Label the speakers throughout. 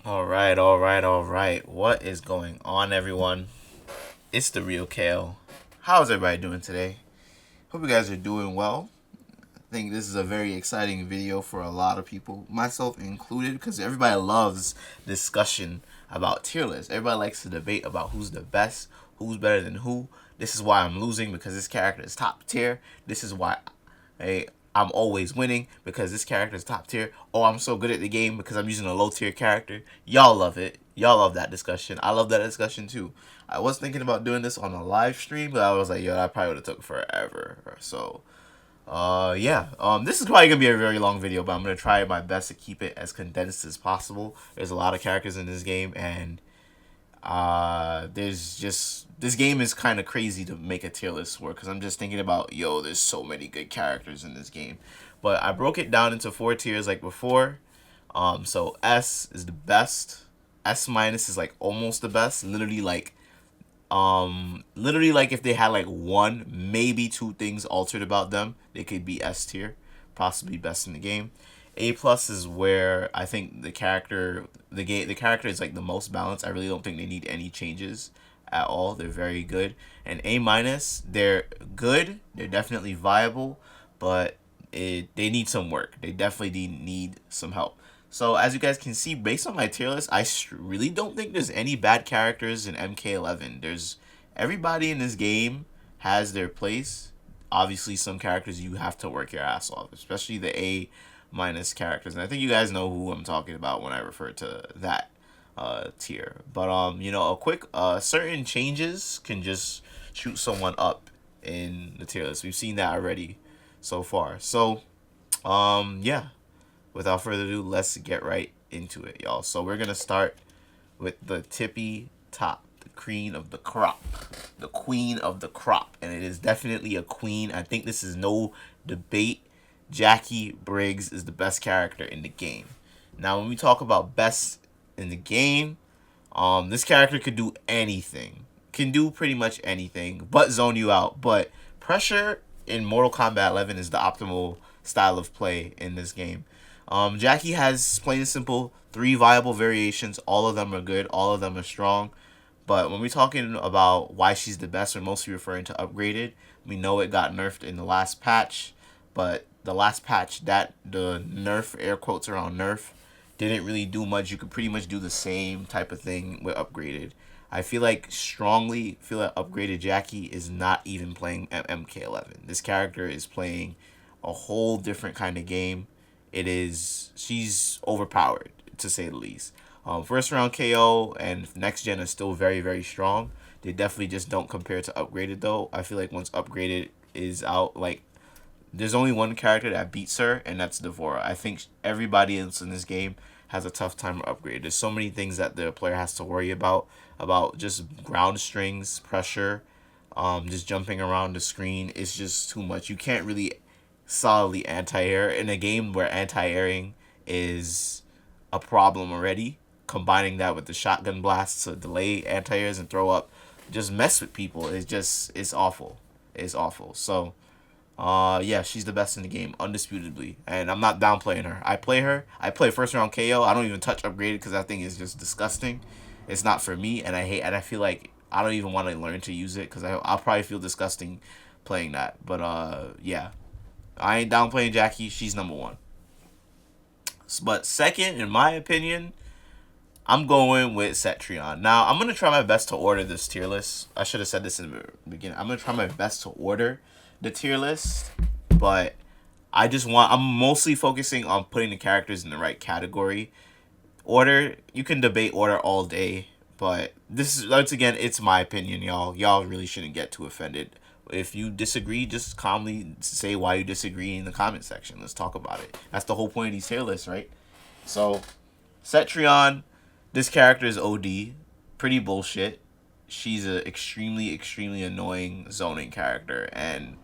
Speaker 1: All right. What is going on, everyone? It's the Real Kale. How's everybody doing today? Hope you guys are doing well. I think this is a very exciting video for a lot of people, myself included, because everybody loves discussion about tier lists. Everybody likes to debate about who's the best, who's better than who. This is why I'm losing because this character is top tier. This is why Hey, I'm always winning because this character is top tier. Oh, I'm so good at the game because I'm using a low tier character. Y'all love it. Y'all love that discussion. I love that discussion too. I was thinking about doing this on a live stream, but I was like, yo, that probably would have took forever. So, yeah. This is probably gonna be a very long video, but I'm gonna try my best to keep it as condensed as possible. There's a lot of characters in this game, and there's just this game is kind of crazy to make a tier list for because I'm just thinking about there's so many good characters in this game, but I broke it down into four tiers like before. So S is the best. S minus is like almost the best. Literally like if they had like one, maybe two things altered about them, they could be S tier, possibly best in the game. A plus is where I think the character is like the most balanced. I really don't think they need any changes at all. They're very good. And A minus, they're good. They're definitely viable, but they need some work. They definitely need some help. So as you guys can see, based on my tier list, I really don't think there's any bad characters in MK11. There's everybody in this game has their place. Obviously, some characters you have to work your ass off, especially the A minus characters. And I think you guys know who I'm talking about when I refer to that tier. But a quick certain changes can just shoot someone up in the tier list. We've seen that already so far. So yeah, without further ado, let's get right into it, y'all. So we're gonna start with the tippy top, the queen of the crop, the queen of the crop, and it is definitely a queen. I think this is no debate. Jackie Briggs is the best character in the game. Now, when we talk about best in the game, this character could do anything, can do pretty much anything, but zone you out. But pressure in Mortal Kombat 11 is the optimal style of play in this game. Jackie has plain and simple three viable variations. All of them are good. All of them are strong. But when we're talking about why she's the best, we're mostly referring to upgraded. We know it got nerfed in the last patch, but the last patch, that the nerf, air quotes around nerf, didn't really do much. You could pretty much do the same type of thing with upgraded. I strongly feel that upgraded Jackie is not even playing MK11. This character is playing a whole different kind of game. She's overpowered to say the least. First round KO and next gen is still very, very strong. They definitely just don't compare to upgraded though. I feel like once upgraded is out, like there's only one character that beats her, and that's Devorah. I think everybody else in this game has a tough time upgrade. There's so many things that the player has to worry about just ground strings, pressure, just jumping around the screen. It's just too much. You can't really solidly anti-air in a game where anti-airing is a problem already. Combining that with the shotgun blasts to delay anti-airs and throw up, just mess with people. It's awful. It's awful. So yeah, she's the best in the game, undisputably, and I'm not downplaying her. I play her. I play first round KO. I don't even touch upgraded because that thing is just disgusting. It's not for me, and I feel like I don't even want to learn to use it because I'll probably feel disgusting playing that. But yeah, I ain't downplaying Jackie. She's number one. But second, in my opinion, I'm going with Cetrion. Now, I'm going to try my best to order this tier list. I should have said this in the beginning. I'm going to try my best to order the tier list, but I'm mostly focusing on putting the characters in the right category. Order, you can debate order all day, but this is, once again, it's my opinion, y'all. Y'all really shouldn't get too offended. If you disagree, just calmly say why you disagree in the comment section. Let's talk about it. That's the whole point of these tier lists, right? So, Cetrion, this character is OD. Pretty bullshit. She's a extremely, extremely annoying zoning character, and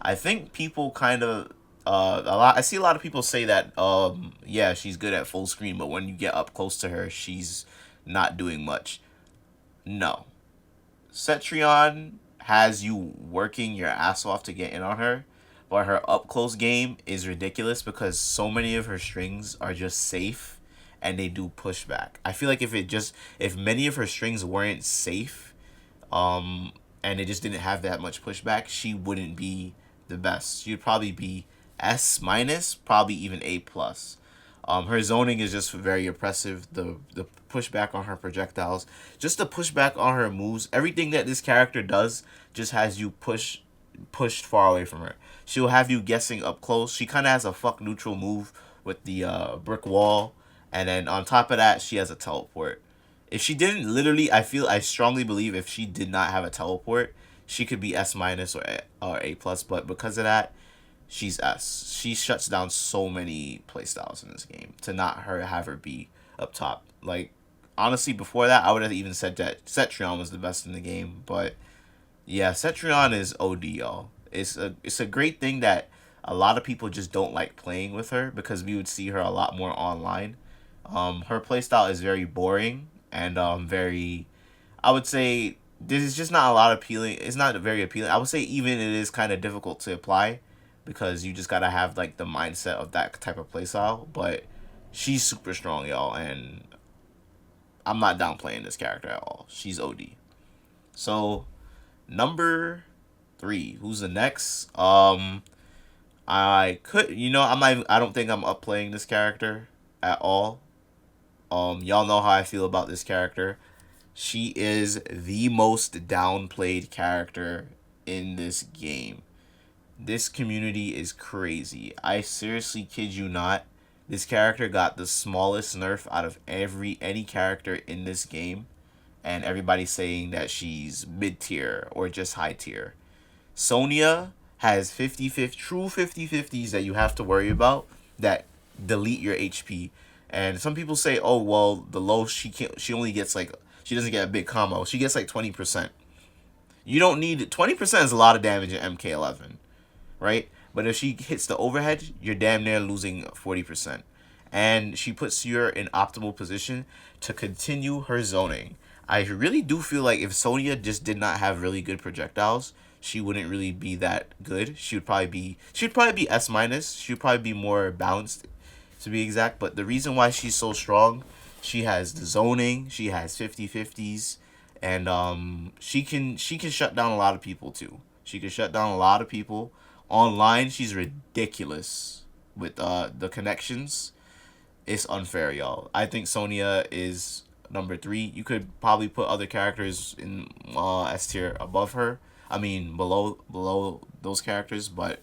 Speaker 1: I think people kind of a lot. I see a lot of people say that yeah, she's good at full screen, but when you get up close to her, she's not doing much. No, Cetrion has you working your ass off to get in on her, but her up close game is ridiculous because so many of her strings are just safe and they do pushback. I feel like if many of her strings weren't safe, and it just didn't have that much pushback, she wouldn't be the best. She'd probably be S minus, probably even A plus. Her zoning is just very oppressive. The pushback on her projectiles, just the pushback on her moves, everything that this character does just has you pushed far away from her. She'll have you guessing up close. She kind of has a fuck neutral move with the brick wall, and then on top of that, she has a teleport. If she didn't, literally, I strongly believe if she did not have a teleport, she could be S minus or A plus. But because of that, she's S. She shuts down so many playstyles in this game to not have her be up top. Like, honestly, before that, I would have even said that Cetrion was the best in the game. But yeah, Cetrion is OD, y'all. It's a great thing that a lot of people just don't like playing with her because we would see her a lot more online. Her playstyle is very boring and very, I would say this is just not a lot appealing. It's not very appealing. I would say even it is kind of difficult to apply because you just gotta have like the mindset of that type of playstyle. But she's super strong, y'all, and I'm not downplaying this character at all. She's OD. So number 3, who's the next? I could, I'm not. I don't think I'm upplaying this character at all. Y'all know how I feel about this character. She is the most downplayed character in this game. This community is crazy. I seriously kid you not. This character got the smallest nerf out of any character in this game, and everybody's saying that she's mid tier or just high tier. Sonya has 50-50 true 50-50s that you have to worry about that delete your HP. And some people say, "Oh, well, the low she only gets like she doesn't get a big combo. She gets like 20%." You don't need 20% is a lot of damage in MK11, right? But if she hits the overhead, you're damn near losing 40%. And she puts you in optimal position to continue her zoning. I really do feel like if Sonya just did not have really good projectiles, she wouldn't really be that good. She'd probably be S minus. She'd probably be more balanced, to be exact. But the reason why she's so strong, she has the zoning, she has 50-50s, and she can shut down a lot of people too. She can shut down a lot of people. Online, she's ridiculous with the connections. It's unfair, y'all. I think Sonya is number 3. You could probably put other characters in S tier above her. I mean below those characters, but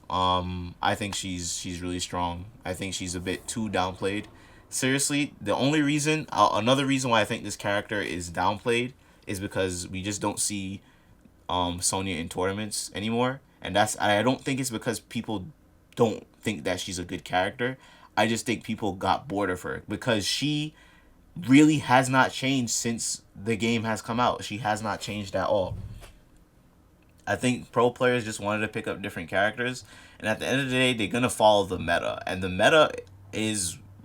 Speaker 1: I think she's really strong. I think she's a bit too downplayed. Seriously, the only reason another reason why I think this character is downplayed is because we just don't see Sonya in tournaments anymore. And I don't think it's because people don't think that she's a good character. I just think people got bored of her because she really has not changed since the game has come out. She has not changed at all. I think pro players just wanted to pick up different characters, and at the end of the day, they're gonna follow the meta, and the meta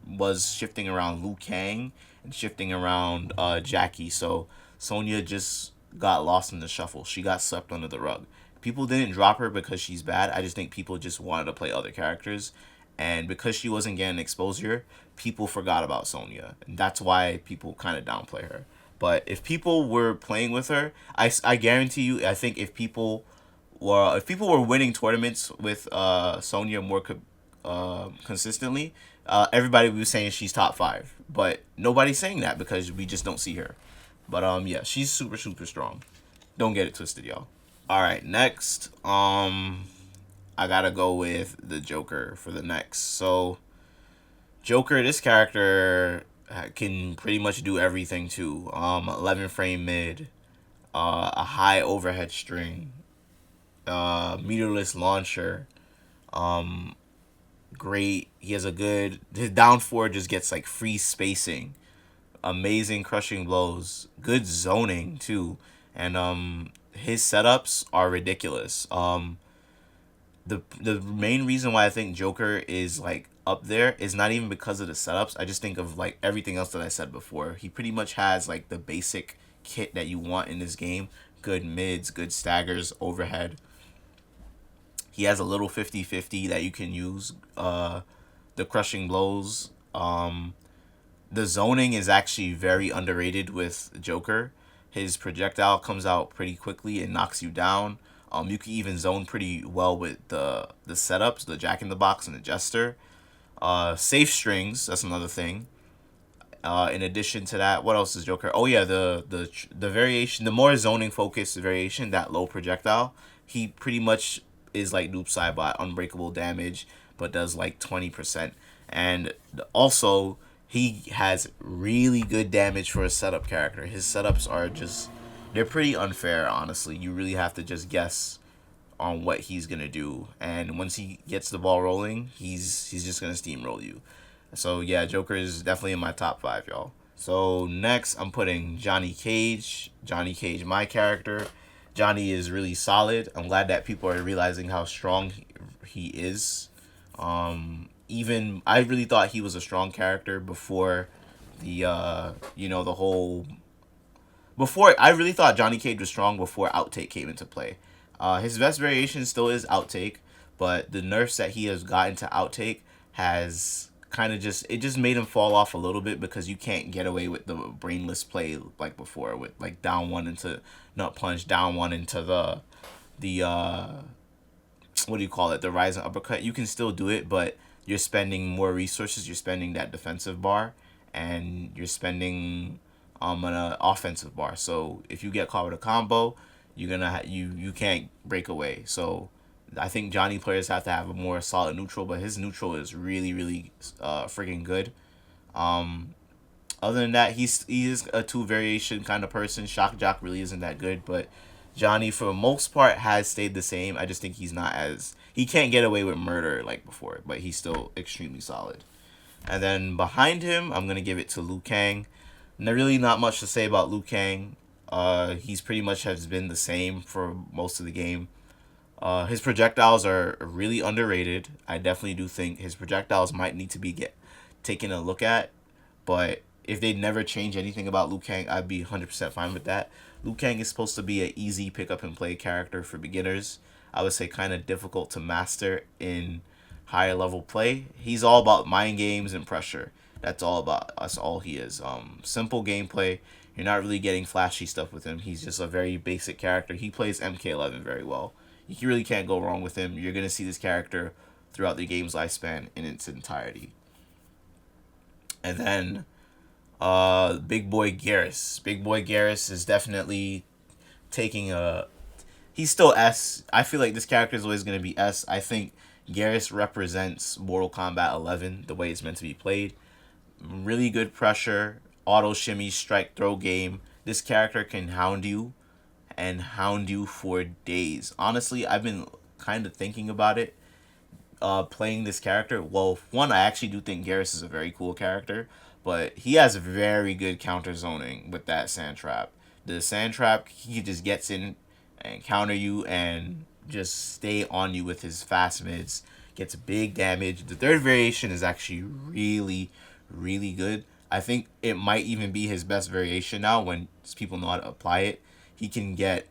Speaker 1: was shifting around Liu Kang and shifting around Jackie. So Sonya just got lost in the shuffle. She got swept under the rug. People didn't drop her because she's bad. I just think people just wanted to play other characters, and because she wasn't getting exposure, people forgot about Sonya, and that's why people kind of downplay her. But if people were playing with her, I guarantee you, I think if people were winning tournaments with Sonya more consistently, everybody would be saying she's top 5. But nobody's saying that because we just don't see her. But yeah, she's super super strong. Don't get it twisted, y'all. All right, next, I gotta go with the Joker for the next. So, Joker, this character can pretty much do everything too. 11 frame mid, a high overhead string, meterless launcher. Great. He has his down 4 just gets like free spacing, amazing crushing blows, good zoning too, and his setups are ridiculous. The main reason why I think Joker is like up there is not even because of the setups. I just think of like everything else that I said before. He pretty much has like the basic kit that you want in this game. Good mids, good staggers, overhead. He has a little 50-50 that you can use. The crushing blows. The zoning is actually very underrated with Joker. His projectile comes out pretty quickly and knocks you down. You can even zone pretty well with the setups, the Jack in the Box and the Jester. Safe strings, that's another thing. In addition to that, what else is Joker? Oh yeah, the variation, the more zoning focused variation, that low projectile. He pretty much is like Noob Saibot, unbreakable damage, but does like 20%. And also, he has really good damage for a setup character. His setups are just, they're pretty unfair, honestly. You really have to just guess on what he's gonna do, and once he gets the ball rolling, he's just gonna steamroll you. So yeah, Joker is definitely in my top five, y'all. So next, I'm putting Johnny Cage. Johnny Cage, my character. Johnny is really solid. I'm glad that people are realizing how strong he is. Even I really thought he was a strong character before the the whole before I really thought Johnny Cage was strong before Outtake came into play. His best variation still is Outtake, but the nerfs that he has gotten to Outtake has kind of just made him fall off a little bit because you can't get away with the brainless play like before with like down one into nut punch, down one into the what do you call it, the rising uppercut. You can still do it, but you're spending more resources. You're spending that defensive bar, and you're spending an offensive bar. So if you get caught with a combo, you're gonna you can't break away. So I think Johnny players have to have a more solid neutral, but his neutral is really freaking good. Other than that, he is a two variation kind of person. Shock Jock really isn't that good, but Johnny for the most part has stayed the same. I just think he's not as, he can't get away with murder like before, but he's still extremely solid. And then behind him, I'm gonna give it to Liu Kang. Really not much to say about Liu Kang. He's pretty much has been the same for most of the game. His projectiles are really underrated. I definitely do think his projectiles might need to be taken a look at. But if they never change anything about Liu Kang, I'd be 100% fine with that. Liu Kang is supposed to be an easy pick up and play character for beginners. I would say kind of difficult to master in higher level play. He's all about mind games and pressure. That's all about. That's all he is. Simple gameplay. You're not really getting flashy stuff with him. He's just a very basic character. He plays MK11 very well. You really can't go wrong with him. You're gonna see this character throughout the game's lifespan in its entirety. And then Big Boy Garris. Big Boy Garris is definitely taking a, he's still S. I feel like this character is always going to be S. I think Garris represents Mortal Kombat 11 the way it's meant to be played. Really good pressure, auto shimmy, strike throw game. This character can hound you and hound you for days. Honestly, I've been kind of thinking about it, playing this character. Well, one, I actually do think Garrus is a very cool character, but he has very good counter zoning with that sand trap. The sand trap, he just gets in and counter you and just stay on you with his fast mids. Gets big damage. The third variation is actually really good. I think it might even be his best variation now when people know how to apply it. He can get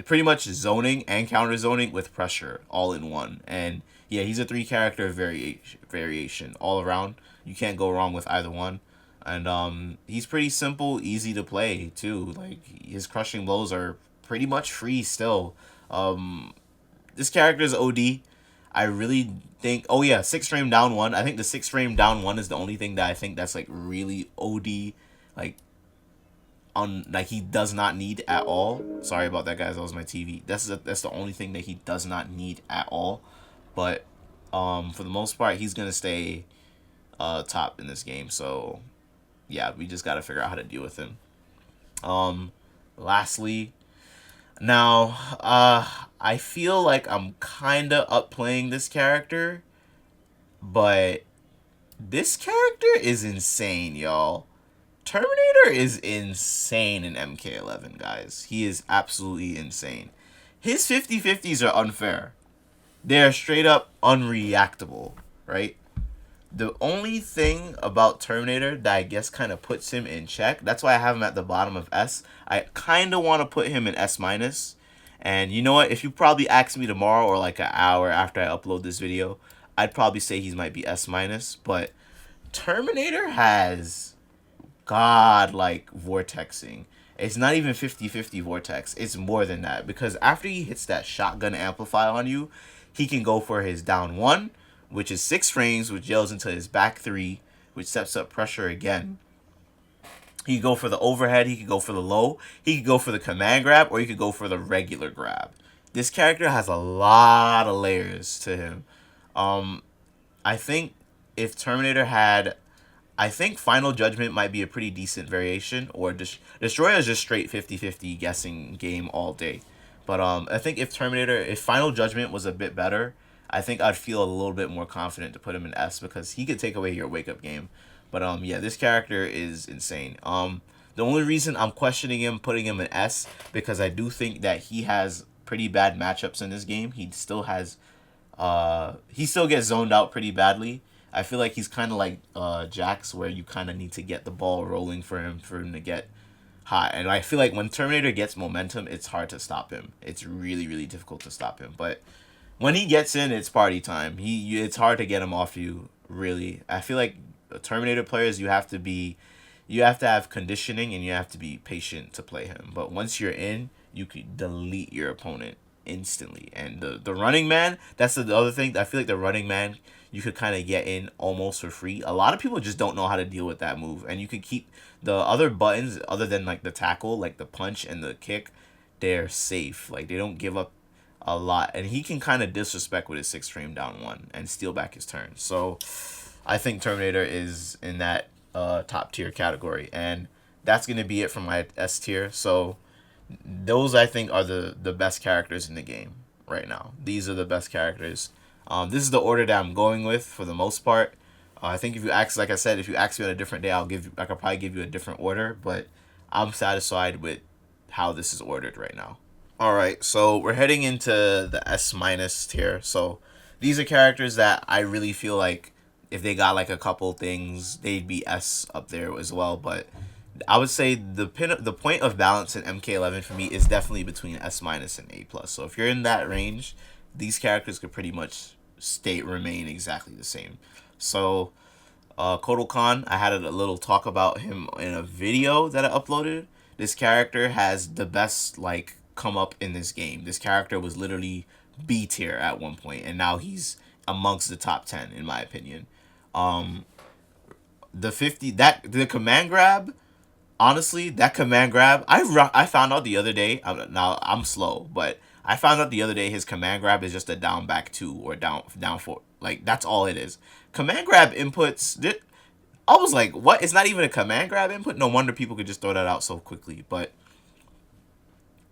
Speaker 1: pretty much zoning and counter zoning with pressure all in one. And yeah, he's a 3 character variation all around. You can't go wrong with either one. And he's pretty simple, easy to play too. Like his crushing blows are pretty much free still. This character is OD. I really think, oh yeah, 6 frame down one. I think the 6 frame down one is the only thing that I think that's like really OD, like on, like he does not need at all. Sorry about that, guys. That was my TV. That's the only thing that he does not need at all. But for the most part, he's gonna stay top in this game. So yeah, we just gotta figure out how to deal with him. Lastly, now I feel like I'm kinda upplaying this character, but this character is insane, y'all. Terminator is insane in MK11, guys. He is absolutely insane. His 50/50s are unfair. They're straight up unreactable, right? The only thing about Terminator that I guess kind of puts him in check, that's why I have him at the bottom of S. I kind of want to put him in S minus. And you know what? If you probably ask me tomorrow or like an hour after I upload this video, I'd probably say he might be S minus. But Terminator has god-like vortexing. It's not even 50-50 vortex. It's more than that because after he hits that shotgun amplifier on you, he can go for his down one, which is 6 frames, which yells into his back 3, which steps up pressure again. He could go for the overhead, he could go for the low, he could go for the command grab, or he could go for the regular grab. This character has a lot of layers to him. Um, I think if Terminator had, I think Final Judgment might be a pretty decent variation, or Destroyer is just straight 50-50 guessing game all day. But I think if Final Judgment was a bit better, I think I'd feel a little bit more confident to put him in S because he could take away your wake up game. But yeah, this character is insane. The only reason I'm questioning him, putting him in S, because I do think that he has pretty bad matchups in this game. He still gets zoned out pretty badly. I feel like he's kind of like Jax, where you kind of need to get the ball rolling for him to get hot. And I feel like when Terminator gets momentum, it's hard to stop him. It's really really difficult to stop him. But when he gets in, it's party time. It's hard to get him off you. Really, I feel like Terminator players, you have to have conditioning and you have to be patient to play him. But once you're in, you can delete your opponent instantly. And the running man, that's the other thing. I feel like the running man, you could kind of get in almost for free. A lot of people just don't know how to deal with that move, and you could keep the other buttons other than like the tackle, like the punch and the kick, they're safe. Like they don't give up a lot, and he can kind of disrespect with his 6 frame down one and steal back his turn. So I think Terminator is in that top tier category, and that's gonna be it for my S tier. So those I think are the best characters in the game right now. These are the best characters. This is the order that I'm going with for the most part. I think if you ask, like I said, if you ask me on a different day, I could probably give you a different order, but I'm satisfied with how this is ordered right now. All right, so we're heading into the S minus tier. So these are characters that I really feel like if they got like a couple things, they'd be S up there as well. But I would say the point of balance in MK11 for me is definitely between S minus and A plus. So if you're in that range, these characters could pretty much remain exactly the same. So Kotal Kahn, I had a little talk about him in a video that I uploaded. This character has the best like come up in this game. This character was literally B tier at one point, and now he's amongst the top 10 in my opinion. Um, the command grab. Honestly, that command grab, I found out the other day. Now I'm slow, but I found out the other day his command grab is just a down back 2 or down 4. Like that's all it is. Command grab inputs. I was like, what? It's not even a command grab input. No wonder people could just throw that out so quickly. But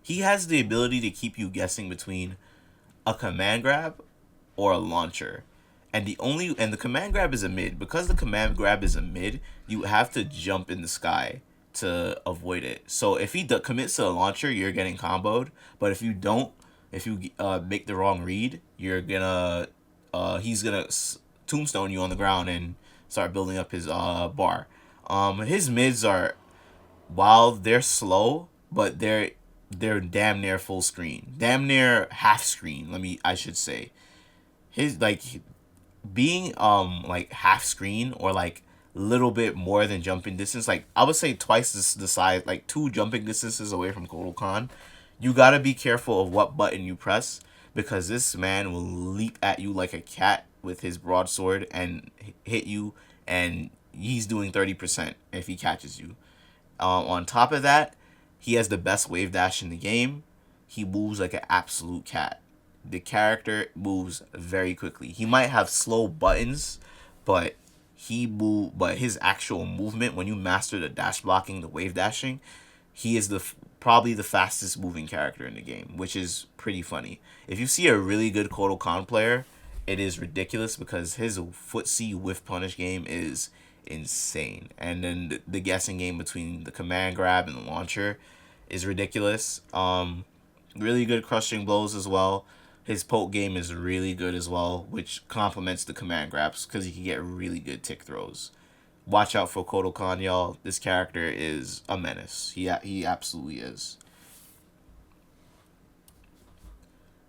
Speaker 1: he has the ability to keep you guessing between a command grab or a launcher. And the command grab is a mid. Because the command grab is a mid, you have to jump in the sky to avoid it. So if he commits to a launcher, you're getting comboed. But if you don't, if you make the wrong read, you're gonna he's gonna tombstone you on the ground and start building up his bar. His mids are, while they're slow, but they're damn near full screen, damn near half screen. I should say his like being like half screen or like little bit more than jumping distance. Like I would say twice the size, like 2 jumping distances away from Kotal Kahn. You gotta be careful of what button you press because this man will leap at you like a cat with his broadsword and hit you, and he's doing 30% if he catches you. On top of that, he has the best wave dash in the game. He moves like an absolute cat. The character moves very quickly. He might have slow buttons, but but his actual movement, when you master the dash blocking, the wave dashing, he is probably the fastest moving character in the game, which is pretty funny. If you see a really good Kotal Kahn player, it is ridiculous because his footsie whiff punish game is insane. And then the guessing game between the command grab and the launcher is ridiculous. Really good crushing blows as well. His poke game is really good as well, which complements the command grabs because he can get really good tick throws. Watch out for Kotal Kahn, y'all. This character is a menace. He absolutely is.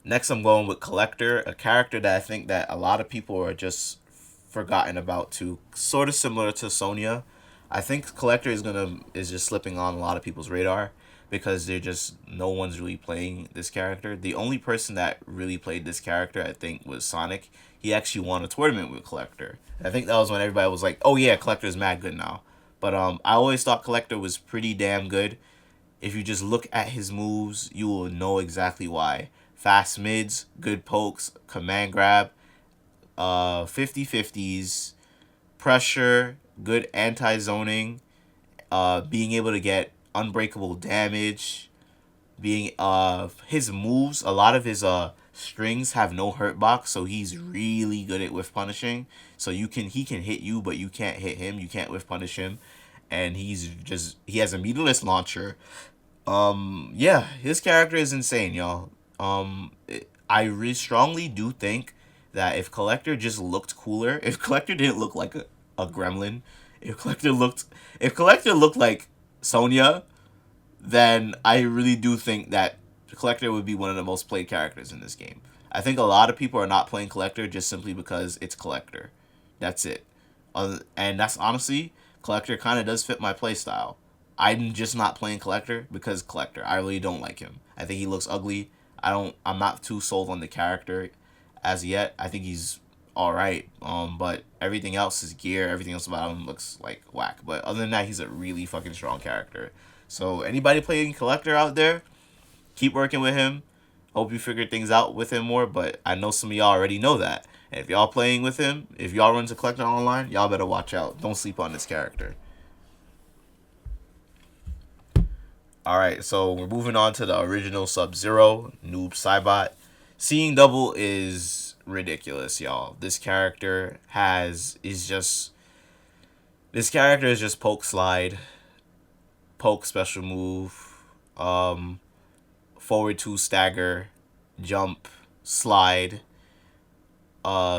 Speaker 1: Next, I'm going with Collector, a character that I think that a lot of people are just forgotten about too. Sort of similar to Sonya. I think Collector is just slipping on a lot of people's radar because they're just no one's really playing this character. The only person that really played this character, I think, was Sonic. He actually won a tournament with Collector. I think that was when everybody was like, "Oh yeah, Collector's mad good now." But I always thought Collector was pretty damn good. If you just look at his moves, you will know exactly why. Fast mids, good pokes, command grab, 50/50s, pressure, good anti-zoning, being able to get unbreakable damage, being his moves, a lot of his strings have no hurt box, so he's really good at whiff punishing. So he can hit you, but you can't hit him. You can't whiff punish him, and he has a meterless launcher. Yeah, his character is insane, y'all. I really strongly do think that if Collector just looked cooler, if Collector didn't look like a gremlin, if Collector looked like Sonya, then I really do think that Collector would be one of the most played characters in this game. I think a lot of people are not playing Collector just simply because it's Collector. That's it. And that's honestly, Collector kind of does fit my playstyle. I'm just not playing Collector because Collector. I really don't like him. I think he looks ugly. I'm not too sold on the character as yet. I think he's all right. But everything else, his gear, everything else about him looks like whack. But other than that, he's a really fucking strong character. So anybody playing Collector out there, keep working with him. Hope you figure things out with him more. But I know some of y'all already know that. And if y'all playing with him, if y'all run to Collector online, y'all better watch out. Don't sleep on this character. Alright, so we're moving on to the original Sub-Zero, Noob Saibot. Seeing double is ridiculous, y'all. This character is just poke slide, poke special move, forward two stagger, jump, slide,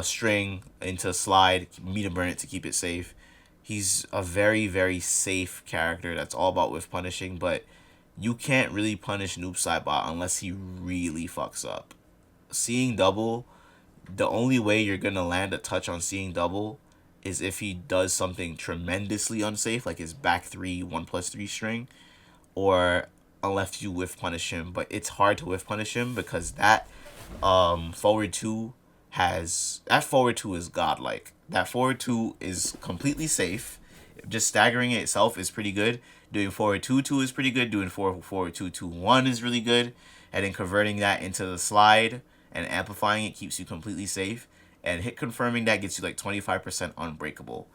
Speaker 1: string into slide, meter burn it to keep it safe. He's a very, very safe character that's all about with punishing, but you can't really punish Noob Saibot unless he really fucks up. Seeing double, the only way you're gonna land a touch on seeing double is if he does something tremendously unsafe, like his back three 1+3 string, or unless you whiff punish him. But it's hard to whiff punish him because that forward two is godlike. That forward two is completely safe. Just staggering it itself is pretty good. Doing forward 2-2 is pretty good. Doing forward 2-2-1 is really good. And then converting that into the slide and amplifying it keeps you completely safe. And hit confirming that gets you like 25% unbreakable.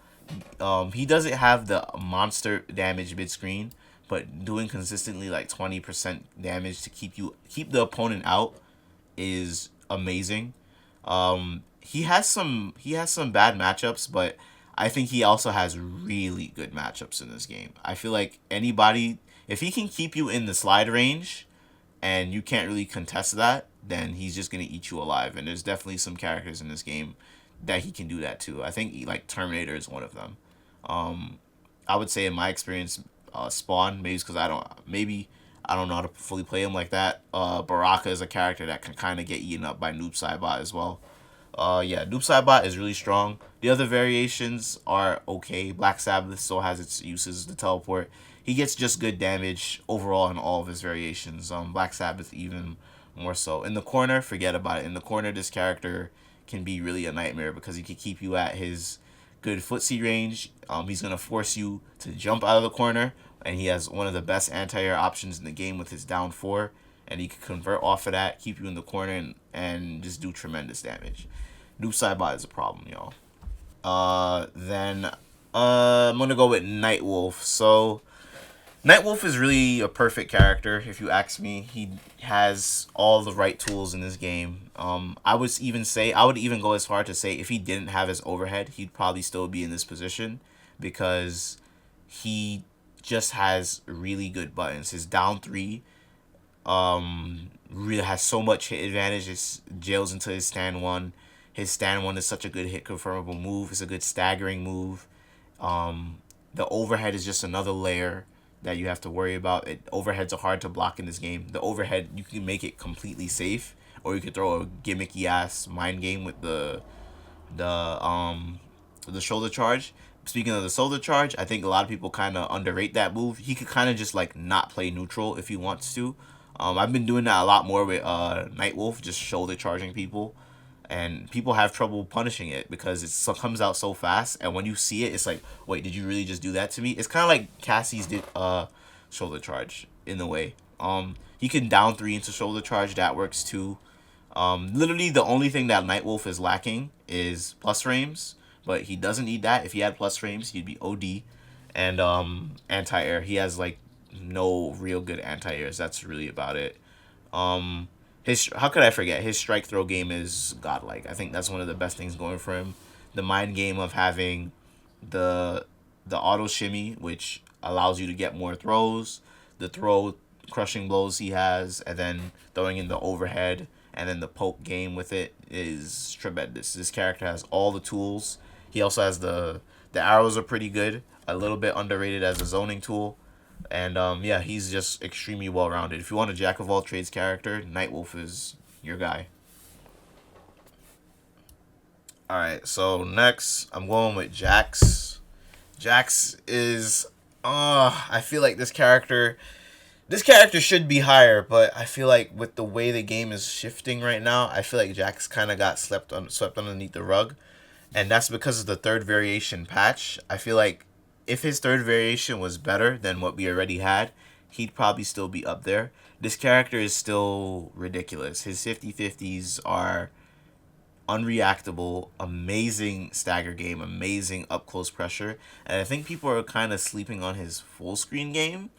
Speaker 1: He doesn't have the monster damage mid screen, but doing consistently like 20% damage to keep the opponent out is amazing. He has some bad matchups, but I think he also has really good matchups in this game. I feel like anybody, if he can keep you in the slide range and you can't really contest that, then he's just going to eat you alive. And there's definitely some characters in this game that he can do that too. I think like Terminator is one of them. I would say in my experience, Spawn, maybe because I don't know how to fully play him like that. Baraka is a character that can kind of get eaten up by Noob Saibot as well. Yeah, Noob Saibot is really strong. The other variations are okay. Black Sabbath still has its uses. The teleport, he gets just good damage overall in all of his variations. Black Sabbath even more so. In the corner, forget about it. In the corner, this character can be really a nightmare because he can keep you at his good footsie range. He's gonna force you to jump out of the corner, and he has one of the best anti-air options in the game with his down 4, and he can convert off of that, keep you in the corner, and just do tremendous damage. Noob Saibot is a problem, y'all. Then I'm gonna go with Nightwolf. So Nightwolf is really a perfect character, if you ask me. He has all the right tools in this game. I would even go as far to say if he didn't have his overhead, he'd probably still be in this position because he just has really good buttons. His down 3 really has so much hit advantage. It jails into his stand 1. His stand 1 is such a good hit confirmable move. It's a good staggering move. The overhead is just another layer that you have to worry about. Overheads are hard to block in this game. The overhead, you can make it completely safe, or you could throw a gimmicky ass mind game with the the shoulder charge. Speaking of the shoulder charge, I think a lot of people kind of underrate that move. He could kind of just like not play neutral if he wants to. I've been doing that a lot more with Nightwolf, just shoulder charging people, and people have trouble punishing it because it comes out so fast. And when you see it, it's like, wait, did you really just do that to me? It's kind of like Cassie's did shoulder charge in a way. He can down three into shoulder charge. That works too. Literally the only thing that Nightwolf is lacking is plus frames, but he doesn't need that. If he had plus frames, he'd be OD. And anti-air, he has like no real good anti-airs. That's really about it. His how could I forget? His strike throw game is godlike. I think that's one of the best things going for him. The mind game of having the auto shimmy, which allows you to get more throws, the throw crushing blows he has, and then throwing in the overhead, and then the poke game with it is tremendous. This character has all the tools. He also has the arrows are pretty good, a little bit underrated as a zoning tool. And yeah, he's just extremely well rounded. If you want a jack of all trades character, Nightwolf is your guy. Alright, so next I'm going with Jax. Jax is I feel like this character should be higher, but I feel like with the way the game is shifting right now, I feel like Jax kind of got swept underneath the rug, and that's because of the third variation patch. I feel like if his third variation was better than what we already had, he'd probably still be up there. This character is still ridiculous. His 50/50s are unreactable, amazing stagger game, amazing up close pressure, and I think people are kind of sleeping on his full screen game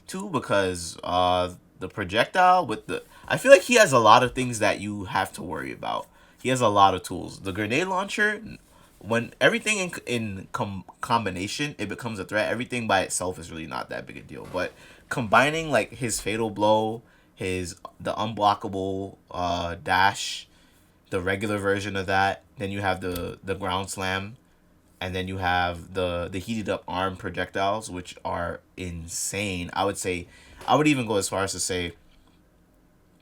Speaker 1: too because the projectile with the I feel like he has a lot of things that you have to worry about. He has a lot of tools. The grenade launcher, when everything in combination, it becomes a threat. Everything by itself is really not that big a deal, but combining like his fatal blow, his the unblockable dash, the regular version of that, then you have the ground slam, and then you have the heated up arm projectiles, which are insane. I would even go as far as to say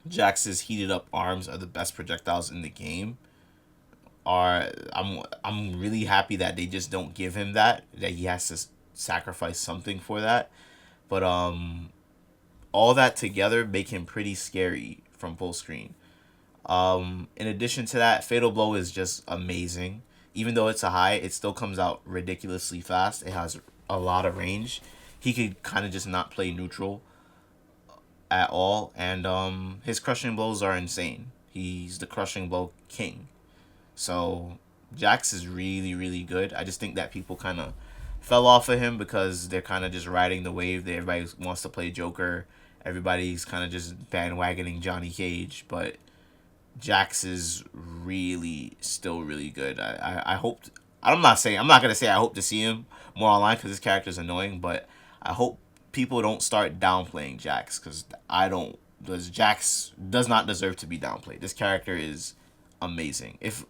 Speaker 1: Jax's heated up arms are the best projectiles in the game. Are I'm really happy that they just don't give him that he has to sacrifice something for that. But all that together make him pretty scary from full screen. In addition to that, Fatal Blow is just amazing. Even though it's a high, it still comes out ridiculously fast. It has a lot of range. He could kind of just not play neutral at all, and his crushing blows are insane. He's the crushing blow king. So Jax is really really good. I just think that people kind of fell off of him because they're kind of just riding the wave. Everybody wants to play Joker. Everybody's kind of just bandwagoning Johnny Cage, but Jax is really still really good. I hope I'm not gonna say I hope to see him more online because this character is annoying, but I hope people don't start downplaying Jax because I don't. Because Jax does not deserve to be downplayed. This character is amazing. If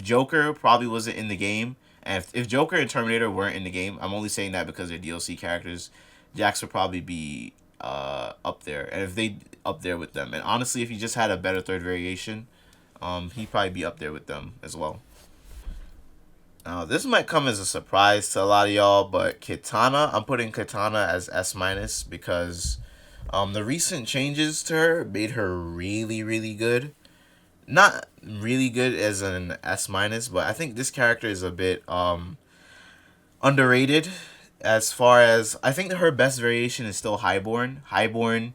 Speaker 1: Joker probably wasn't in the game, and if Joker and Terminator weren't in the game, I'm only saying that because they're DLC characters. Jax would probably be up there, and if they up there with them, and honestly, if he just had a better third variation, he'd probably be up there with them as well. Now, this might come as a surprise to a lot of y'all, but Katana, I'm putting Katana as S minus because the recent changes to her made her really, really good. Not really good as an S minus, but I think this character is a bit underrated. As far as I think her best variation is still Highborn. Highborn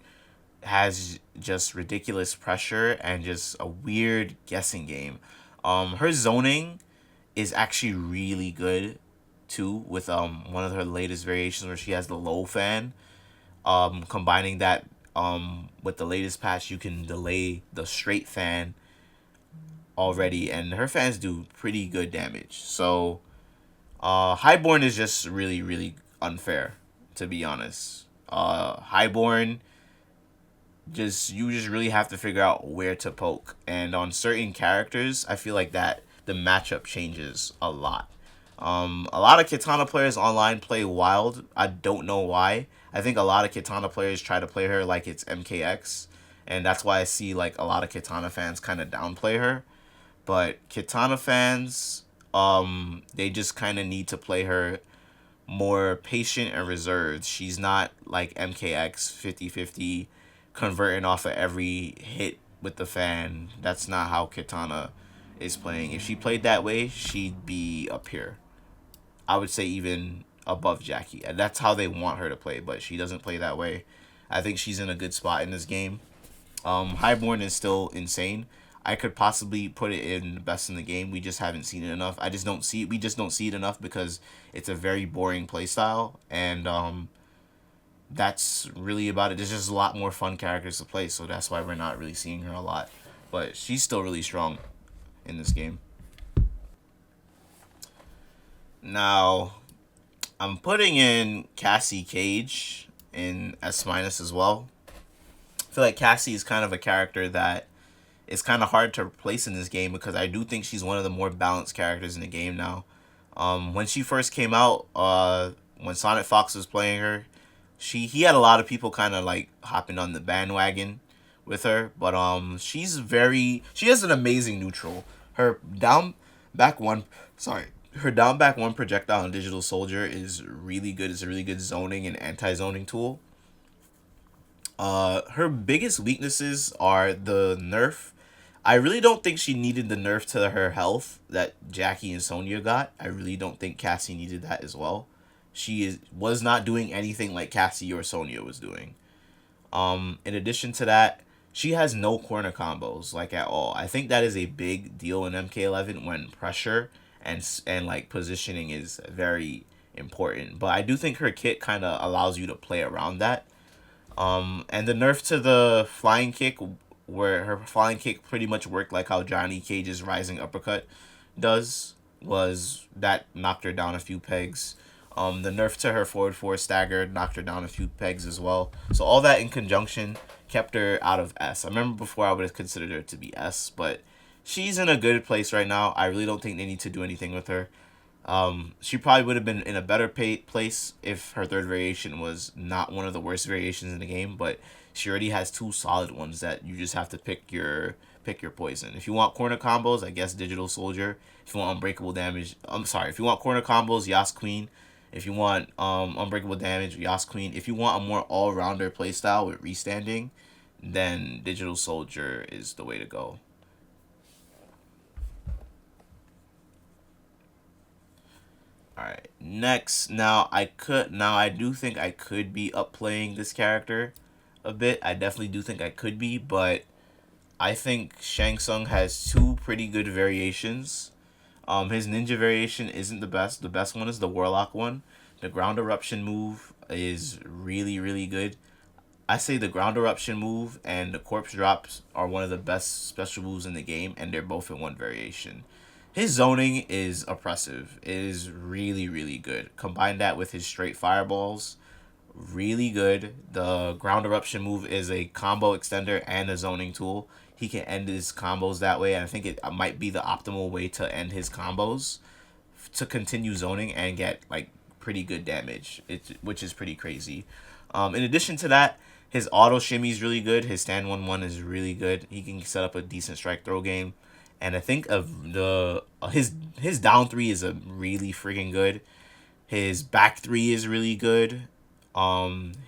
Speaker 1: has just ridiculous pressure and just a weird guessing game. Her zoning is actually really good too with one of her latest variations where she has the low fan. Combining that with the latest patch, you can delay the straight fan already, and her fans do pretty good damage. So Highborn is just really really unfair, to be honest. Highborn, you just really have to figure out where to poke, and on certain characters I feel like that the matchup changes a lot. A lot of Katana players online play wild. I don't know why. I think a lot of Katana players try to play her like it's MKX, and that's why I see like a lot of Katana fans kind of downplay her. But Katana fans, They just kind of need to play her more patient and reserved. She's not like MKX 50/50 converting off of every hit with the fan. That's not how Katana is playing. If she played that way, she'd be up here. I would say even above Jackie. And that's how they want her to play, but she doesn't play that way. I think she's in a good spot in this game. Highborn is still insane. I could possibly put it in best in the game. We just haven't seen it enough. I just don't see it. We just don't see it enough because it's a very boring playstyle, and that's really about it. There's just a lot more fun characters to play, so that's why we're not really seeing her a lot. But she's still really strong in this game. Now, I'm putting in Cassie Cage in S minus as well. I feel like Cassie is kind of a character that is kind of hard to replace in this game because I do think she's one of the more balanced characters in the game now. When she first came out, when Sonic Fox was playing her, he had a lot of people kind of like hopping on the bandwagon with her, but she has an amazing neutral. Her down back one, sorry, her down back one projectile on Digital Soldier is really good. It's a really good zoning and anti-zoning tool. Her biggest weaknesses are the nerf. I really don't think she needed the nerf to her health that Jackie and Sonya got. I really don't think Cassie needed that as well. Was not doing anything like Cassie or Sonya was doing. In addition to that, she has no corner combos like at all. I think that is a big deal in MK11 when pressure and like positioning is very important. But I do think her kit kind of allows you to play around that. And the nerf to the flying kick, where her flying kick pretty much worked like how Johnny Cage's rising uppercut does, was that knocked her down a few pegs. The nerf to her forward four stagger knocked her down a few pegs as well. So all that in conjunction kept her out of S. I remember before I would have considered her to be S, but she's in a good place right now. I really don't think they need to do anything with her. She probably would have been in a better place if her third variation was not one of the worst variations in the game, but she already has two solid ones that you just have to pick your poison. If you want corner combos, I guess Digital Soldier. If you want unbreakable damage, if you want corner combos, Yas Queen. If you want unbreakable damage, Yas Queen. If you want a more all-rounder playstyle with restanding, then Digital Soldier is the way to go. Alright, next, now I do think I could be up playing this character a bit. I definitely do think I could be, but I think Shang Tsung has two pretty good variations. His ninja variation isn't the best. The best one is the Warlock one. The ground eruption move is really, really good. I say the ground eruption move and the corpse drops are one of the best special moves in the game, and they're both in one variation. His zoning is oppressive. It is really, really good. Combine that with his straight fireballs, really good. The ground eruption move is a combo extender and a zoning tool. He can end his combos that way, and I think it might be the optimal way to end his combos, to continue zoning and get like pretty good damage, which is pretty crazy. In addition to that, his auto shimmy is really good. His stand 1-1 is really good. He can set up a decent strike throw game. And I think of his down 3 is a really freaking good. His back 3 is really good.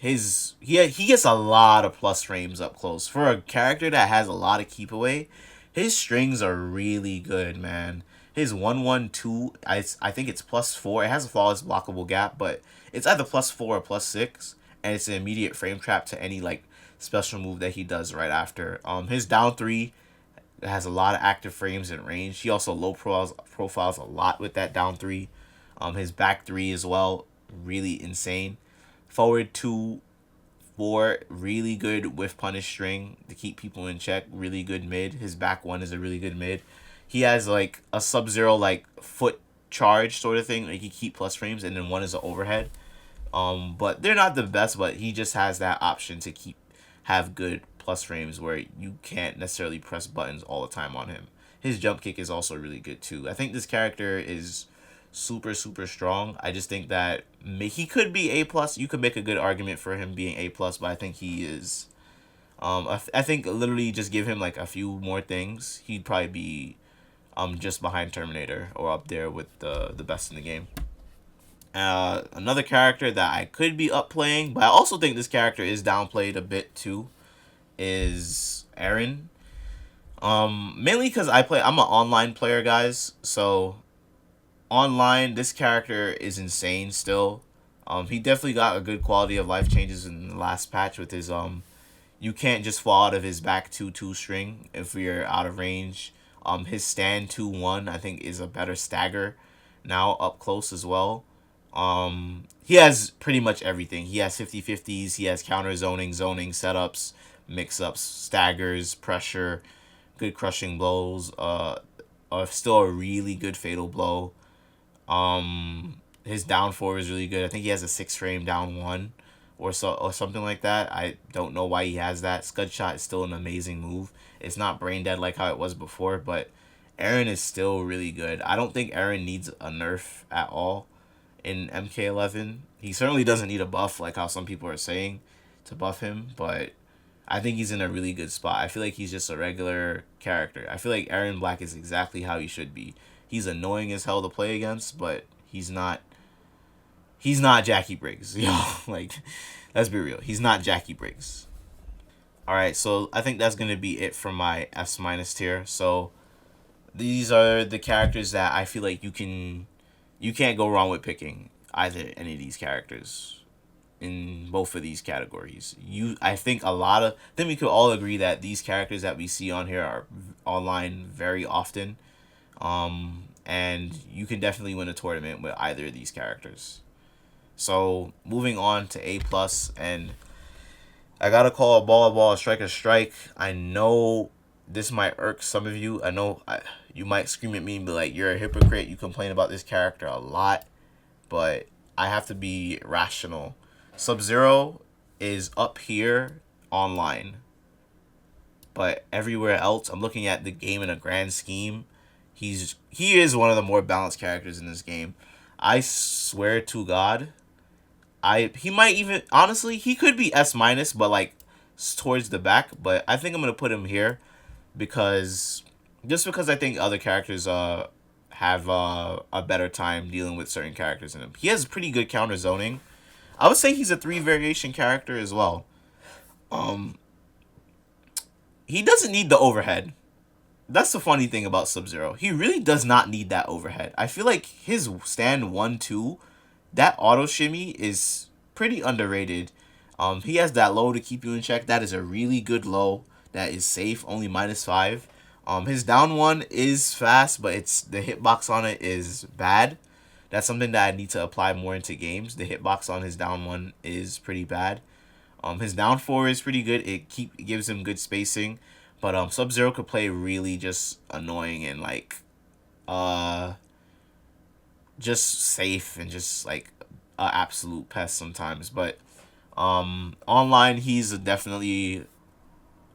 Speaker 1: He gets a lot of plus frames up close. For a character that has a lot of keep away, his strings are really good, man. His 1-1-2, I think it's +4. It has a flawless blockable gap, but it's either +4 or +6, and it's an immediate frame trap to any like special move that he does right after. His down 3 has a lot of active frames and range. He also low profiles a lot with that down 3. His back 3 as well, really insane. Forward 2, 4, really good with punish string to keep people in check. Really good mid. His back 1 is a really good mid. He has like a Sub-Zero like foot charge sort of thing. Like he keep plus frames, and then 1 is an overhead. But they're not the best, but he just has that option to have good plus frames where you can't necessarily press buttons all the time on him. His jump kick is also really good too. I think this character is super, super strong. I just think that he could be A+. You could make a good argument for him being A+, but I think he is. I think literally just give him like a few more things, he'd probably be just behind Terminator, or up there with the best in the game. Another character that I could be up playing, but I also think this character is downplayed a bit too, is Aaron. Mainly because I'm an online player, guys. So online, this character is insane still. He definitely got a good quality of life changes in the last patch with his you can't just fall out of his back 2-2 string if you're out of range. His stand 2-1 I think is a better stagger now up close as well. He has pretty much everything. He has 50/50s, he has counter zoning, zoning setups, mix ups, staggers, pressure, good crushing blows, still a really good fatal blow. His down four is really good. I think he has a 6 frame down one or something like that. I don't know why he has that. Scud shot is still an amazing move. It's not brain dead like how it was before, but Aaron is still really good. I don't think Aaron needs a nerf at all in MK11. He certainly doesn't need a buff like how some people are saying to buff him, but I think he's in a really good spot. I feel like he's just a regular character. I feel like Aaron Black is exactly how he should be. He's annoying as hell to play against, but he's not Jackie Briggs. Yo, like, let's be real. He's not Jackie Briggs. All right, so I think that's gonna be it for my S minus tier. So these are the characters that I feel like you can't go wrong with picking either any of these characters in both of these categories. I think we could all agree that these characters that we see on here are online very often. And you can definitely win a tournament with either of these characters. So moving on to A plus, and I gotta call a ball, a strike a strike. I know this might irk some of you. I know you might scream at me and be like, "You're a hypocrite. You complain about this character a lot," but I have to be rational. Sub-Zero is up here online, but everywhere else, I'm looking at the game in a grand scheme. He is one of the more balanced characters in this game. I swear to God, he might even honestly he could be S minus, but like towards the back. But I think I'm gonna put him here because I think other characters have a better time dealing with certain characters in him. He has pretty good counter zoning. I would say he's a 3 variation character as well. Um, he doesn't need the overhead. That's the funny thing about Sub-Zero. He really does not need that overhead. I feel like his stand 1-2, that auto shimmy is pretty underrated. He has that low to keep you in check. That is a really good low. That is safe, only -5. His down one is fast, but it's the hitbox on it is bad. That's something that I need to apply more into games. The hitbox on his down one is pretty bad. His down four is pretty good. It gives him good spacing, but Sub-Zero could play really just annoying and like just safe and just like a absolute pest sometimes. But online he's definitely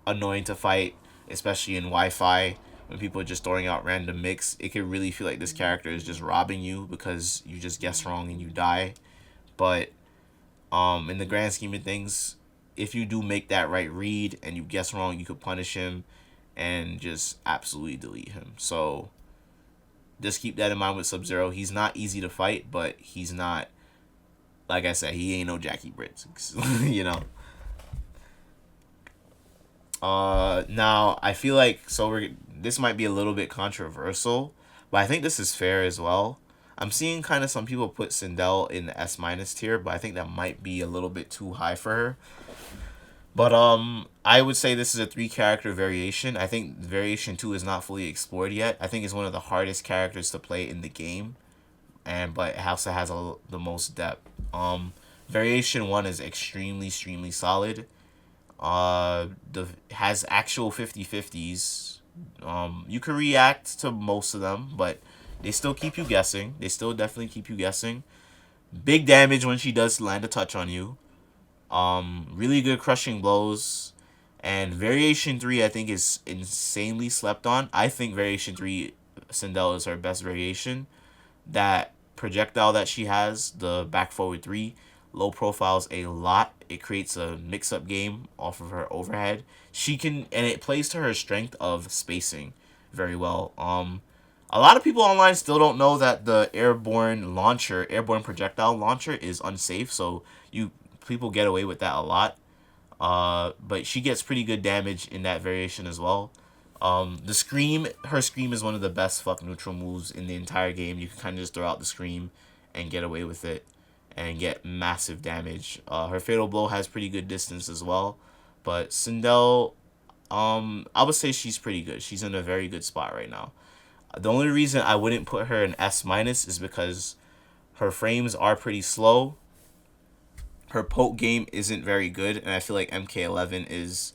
Speaker 1: annoying to fight, especially in Wi-Fi when people are just throwing out random mix. It can really feel like this character is just robbing you because you just guess wrong and you die. But in the grand scheme of things, if you do make that right read and you guess wrong, you could punish him and just absolutely delete him. So just keep that in mind with Sub-Zero. He's not easy to fight, but he's not, like I said, he ain't no Jackie Briggs, you know. Now I feel like this might be a little bit controversial, but I think this is fair as well. I'm seeing kind of some people put Sindel in the S minus tier, but I think that might be a little bit too high for her. But I would say this is a 3 character variation. I think variation 2 is not fully explored yet. I think it's one of the hardest characters to play in the game, but it also has the most depth. Variation 1 is extremely solid. Has actual 50/50s. You can react to most of them, but they still keep you guessing. They still definitely keep you guessing. Big damage when she does land a touch on you. Really good crushing blows. And Variation 3 I think is insanely slept on. I think Variation 3 Sindel is her best variation. That projectile that she has, the back forward 3, low profiles a lot. It creates a mix-up game off of her overhead. And it plays to her strength of spacing very well. A lot of people online still don't know that the airborne projectile launcher is unsafe, so you people get away with that a lot. But she gets pretty good damage in that variation as well. Her scream is one of the best fuck neutral moves in the entire game. You can kind of just throw out the scream and get away with it and get massive damage. Her fatal blow has pretty good distance as well. But Sindel, I would say she's pretty good. She's in a very good spot right now. The only reason I wouldn't put her in S minus is because her frames are pretty slow. Her poke game isn't very good, and I feel like MK11 is,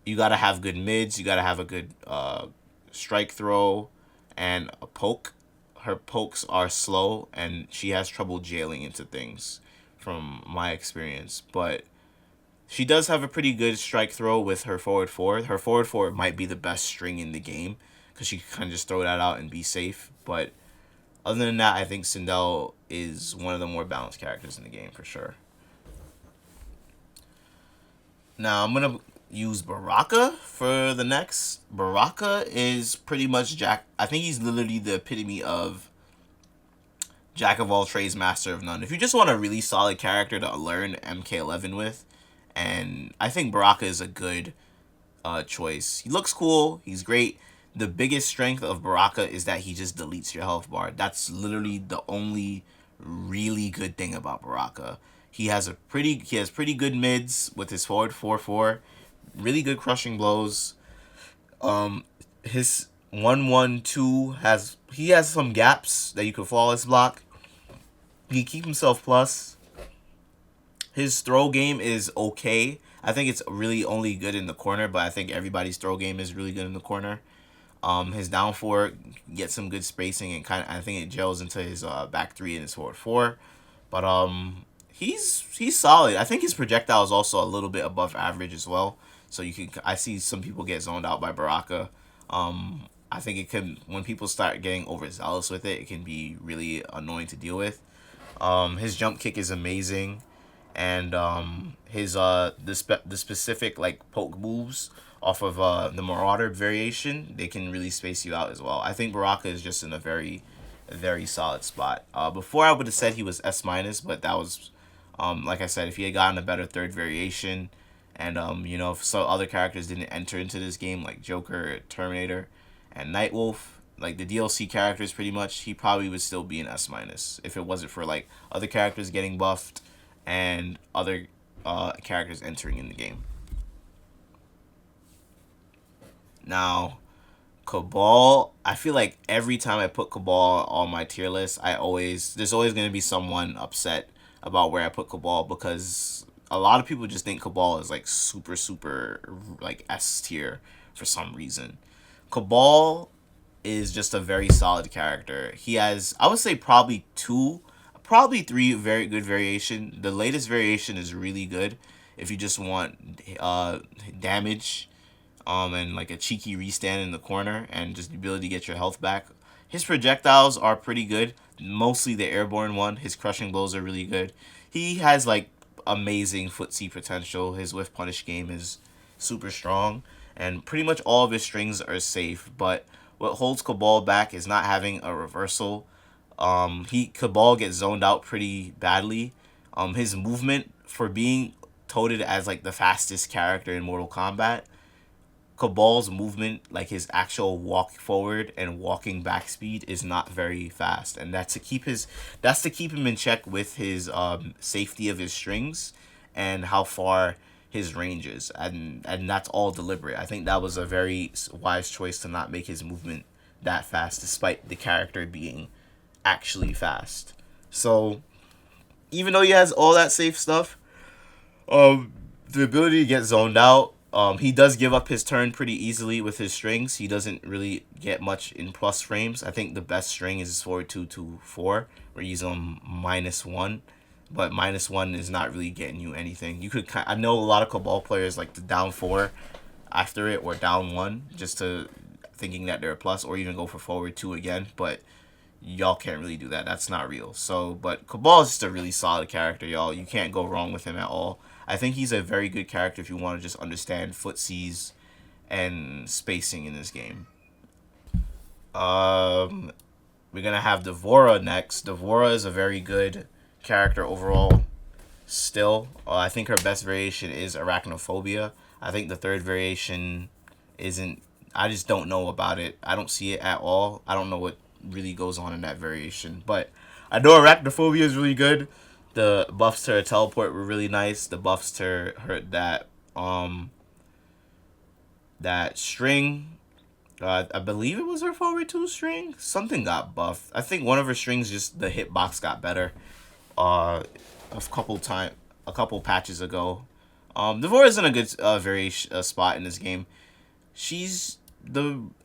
Speaker 1: you gotta have good mids, you gotta have a good strike throw, and a poke. Her pokes are slow, and she has trouble jailing into things, from my experience. But she does have a pretty good strike throw with her forward four. Her forward four might be the best string in the game because she can kind of just throw that out and be safe. But other than that, I think Sindel is one of the more balanced characters in the game for sure. Now I'm gonna use Baraka for the next. Baraka is pretty much Jack. I think he's literally the epitome of Jack of all trades, master of none. If you just want a really solid character to learn MK11 with, and I think Baraka is a good choice. He looks cool. He's great. The biggest strength of Baraka is that he just deletes your health bar. That's literally the only really good thing about Baraka. He has pretty good mids with his forward 4-4, really good crushing blows. His 1-1-2 has some gaps that you can flawless block. He keep himself plus. His throw game is okay. I think it's really only good in the corner, but I think everybody's throw game is really good in the corner. His down four gets some good spacing and I think it gels into his back three and his forward four. But he's solid. I think his projectile is also a little bit above average as well. So I see some people get zoned out by Baraka. I think it can, when people start getting overzealous with it, it can be really annoying to deal with. His jump kick is amazing, and his the specific like poke moves off of the Marauder variation, they can really space you out as well. I think Baraka is just in a very solid spot. Before I would have said he was S minus, but that was like I said, if he had gotten a better third variation, and if some other characters didn't enter into this game like Joker, Terminator, and Nightwolf, like the DLC characters, pretty much, he probably would still be an S minus if it wasn't for like other characters getting buffed and other characters entering in the game. Now, Cabal, I feel like every time I put Cabal on my tier list, there's always gonna be someone upset about where I put Cabal, because a lot of people just think Cabal is like super like S tier for some reason. Cabal is just a very solid character. He has, I would say, probably three very good variation. The latest variation is really good if you just want damage, and like a cheeky restand in the corner and just the ability to get your health back. His projectiles are pretty good, mostly the airborne one. His crushing blows are really good. He has like amazing footsie potential. His whiff punish game is super strong, and pretty much all of his strings are safe. But what holds Cabal back is not having a reversal. Cabal gets zoned out pretty badly. His movement, for being touted as like the fastest character in Mortal Kombat, Cabal's movement, like his actual walk forward and walking back speed, is not very fast, and that's to keep him in check with his safety of his strings and how far his range is, and that's all deliberate. I think that was a very wise choice to not make his movement that fast, despite the character being actually fast. So even though he has all that safe stuff, the ability to get zoned out, he does give up his turn pretty easily with his strings. He doesn't really get much in plus frames. I think the best string is his forward 2-4, where he's on -1. But -1 is not really getting you anything. I know a lot of Cabal players like to down 4 after it, or down 1, just to thinking that they're a plus, or even go for forward 2 again. But y'all can't really do that. That's not real. So, but Cabal is just a really solid character, y'all. You can't go wrong with him at all. I think he's a very good character if you want to just understand footsies and spacing in this game. Um, we're gonna have Devorah next. Devorah is a very good character overall. Still, I think her best variation is arachnophobia. I think the third variation isn't. I just don't know about it. I don't see it at all. I don't know what really goes on in that variation, but I know arachnophobia is really good. The buffs to her teleport were really nice. The buffs to her um that string, I believe it was her forward 2 string. Something got buffed. I think one of her strings, just the hitbox got better. Uh, a couple patches ago. Devorah is in a good spot in this game.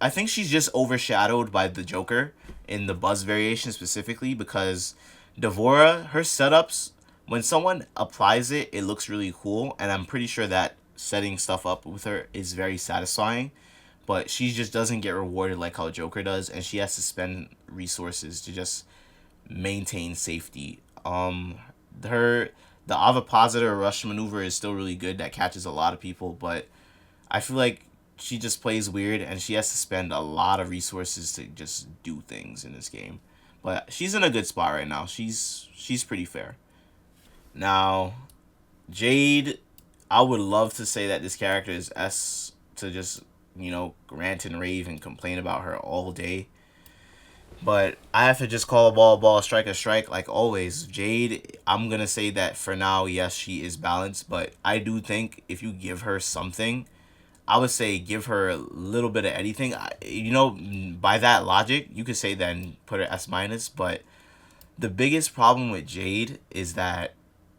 Speaker 1: I think she's just overshadowed by the Joker in the Buzz variation specifically, because Devorah, her setups, when someone applies it, it looks really cool, and I'm pretty sure that setting stuff up with her is very satisfying, but she just doesn't get rewarded like how Joker does, and she has to spend resources to just maintain safety. Her the Avapositor rush maneuver is still really good. That catches a lot of people, but I feel like she just plays weird, and she has to spend a lot of resources to just do things in this game. But she's in a good spot right now. She's pretty fair. Now, Jade, I would love to say that this character is S, to just, rant and rave and complain about her all day. But I have to just call a ball, strike a strike, like always. Jade, I'm going to say that for now, yes, she is balanced. But I do think if you give her something, I would say give her a little bit of anything. By that logic, you could say then put her S minus. But the biggest problem with Jade is that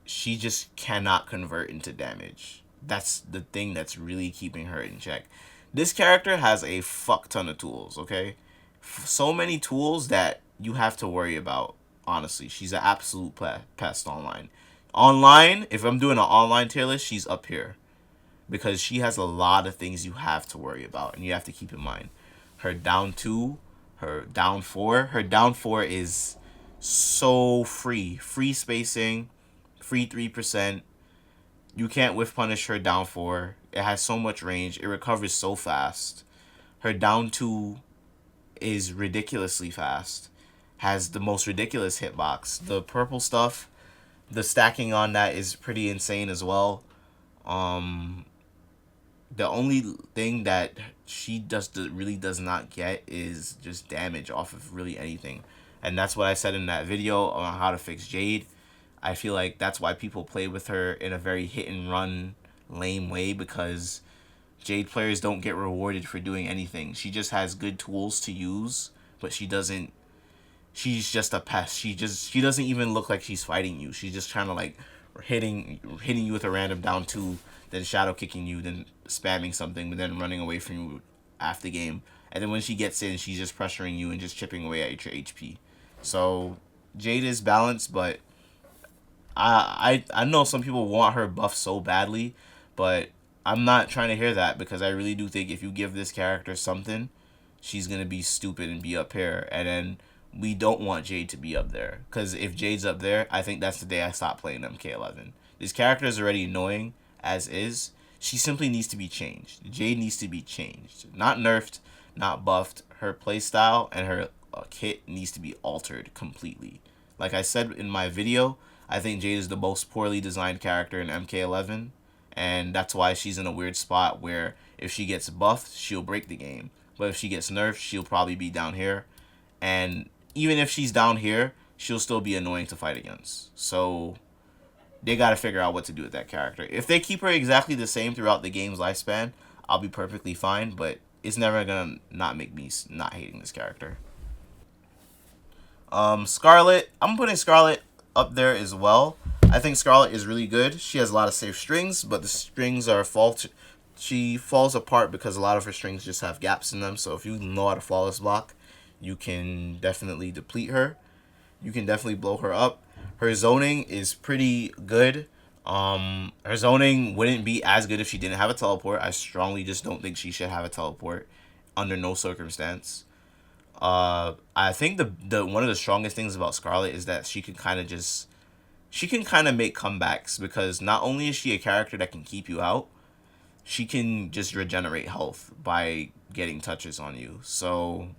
Speaker 1: she just cannot convert into damage. That's the thing that's really keeping her in check. This character has a fuck ton of tools, okay? So many tools that you have to worry about. Honestly, she's an absolute pest online. Online, if I'm doing an online tier list, she's up here, because she has a lot of things you have to worry about and you have to keep in mind. Her down 2, her down 4. Her down 4 is so free spacing, free 3%. You can't whiff punish her down 4. It has so much range. It recovers so fast. Her down 2 is ridiculously fast. Has the most ridiculous hitbox. The purple stuff, the stacking on that is pretty insane as well. The only thing that she really does not get is just damage off of really anything. And that's what I said in that video on how to fix Jade. I feel like that's why people play with her in a very hit and run lame way, because Jade players don't get rewarded for doing anything. She just has good tools to use, but she's just a pest. She doesn't even look like she's fighting you. She's just trying to like hitting you with a random down 2, then shadow kicking you, then spamming something, but then running away from you after game. And then when she gets in, she's just pressuring you and just chipping away at your HP. So Jade is balanced, but I know some people want her buff so badly, but I'm not trying to hear that, because I really do think if you give this character something, she's going to be stupid and be up here. And then we don't want Jade to be up there, because if Jade's up there, I think that's the day I stop playing MK11. This character is already annoying as is. She simply needs to be changed. Jade needs to be changed. Not nerfed, not buffed. Her playstyle and her kit needs to be altered completely. Like I said in my video, I think Jade is the most poorly designed character in MK11, and that's why she's in a weird spot where if she gets buffed, she'll break the game. But if she gets nerfed, she'll probably be down here. And even if she's down here, she'll still be annoying to fight against. So they got to figure out what to do with that character. If they keep her exactly the same throughout the game's lifespan, I'll be perfectly fine, but it's never going to not make me not hating this character. Scarlet, I'm putting Scarlet up there as well. I think Scarlet is really good. She has a lot of safe strings, but the strings are she falls apart because a lot of her strings just have gaps in them. So if you know how to flawless block, you can definitely deplete her. You can definitely blow her up. Her zoning is pretty good. Her zoning wouldn't be as good if she didn't have a teleport. I strongly just don't think she should have a teleport under no circumstance. I think the one of the strongest things about Scarlet is that she can kind of make comebacks, because not only is she a character that can keep you out, she can just regenerate health by getting touches on you. So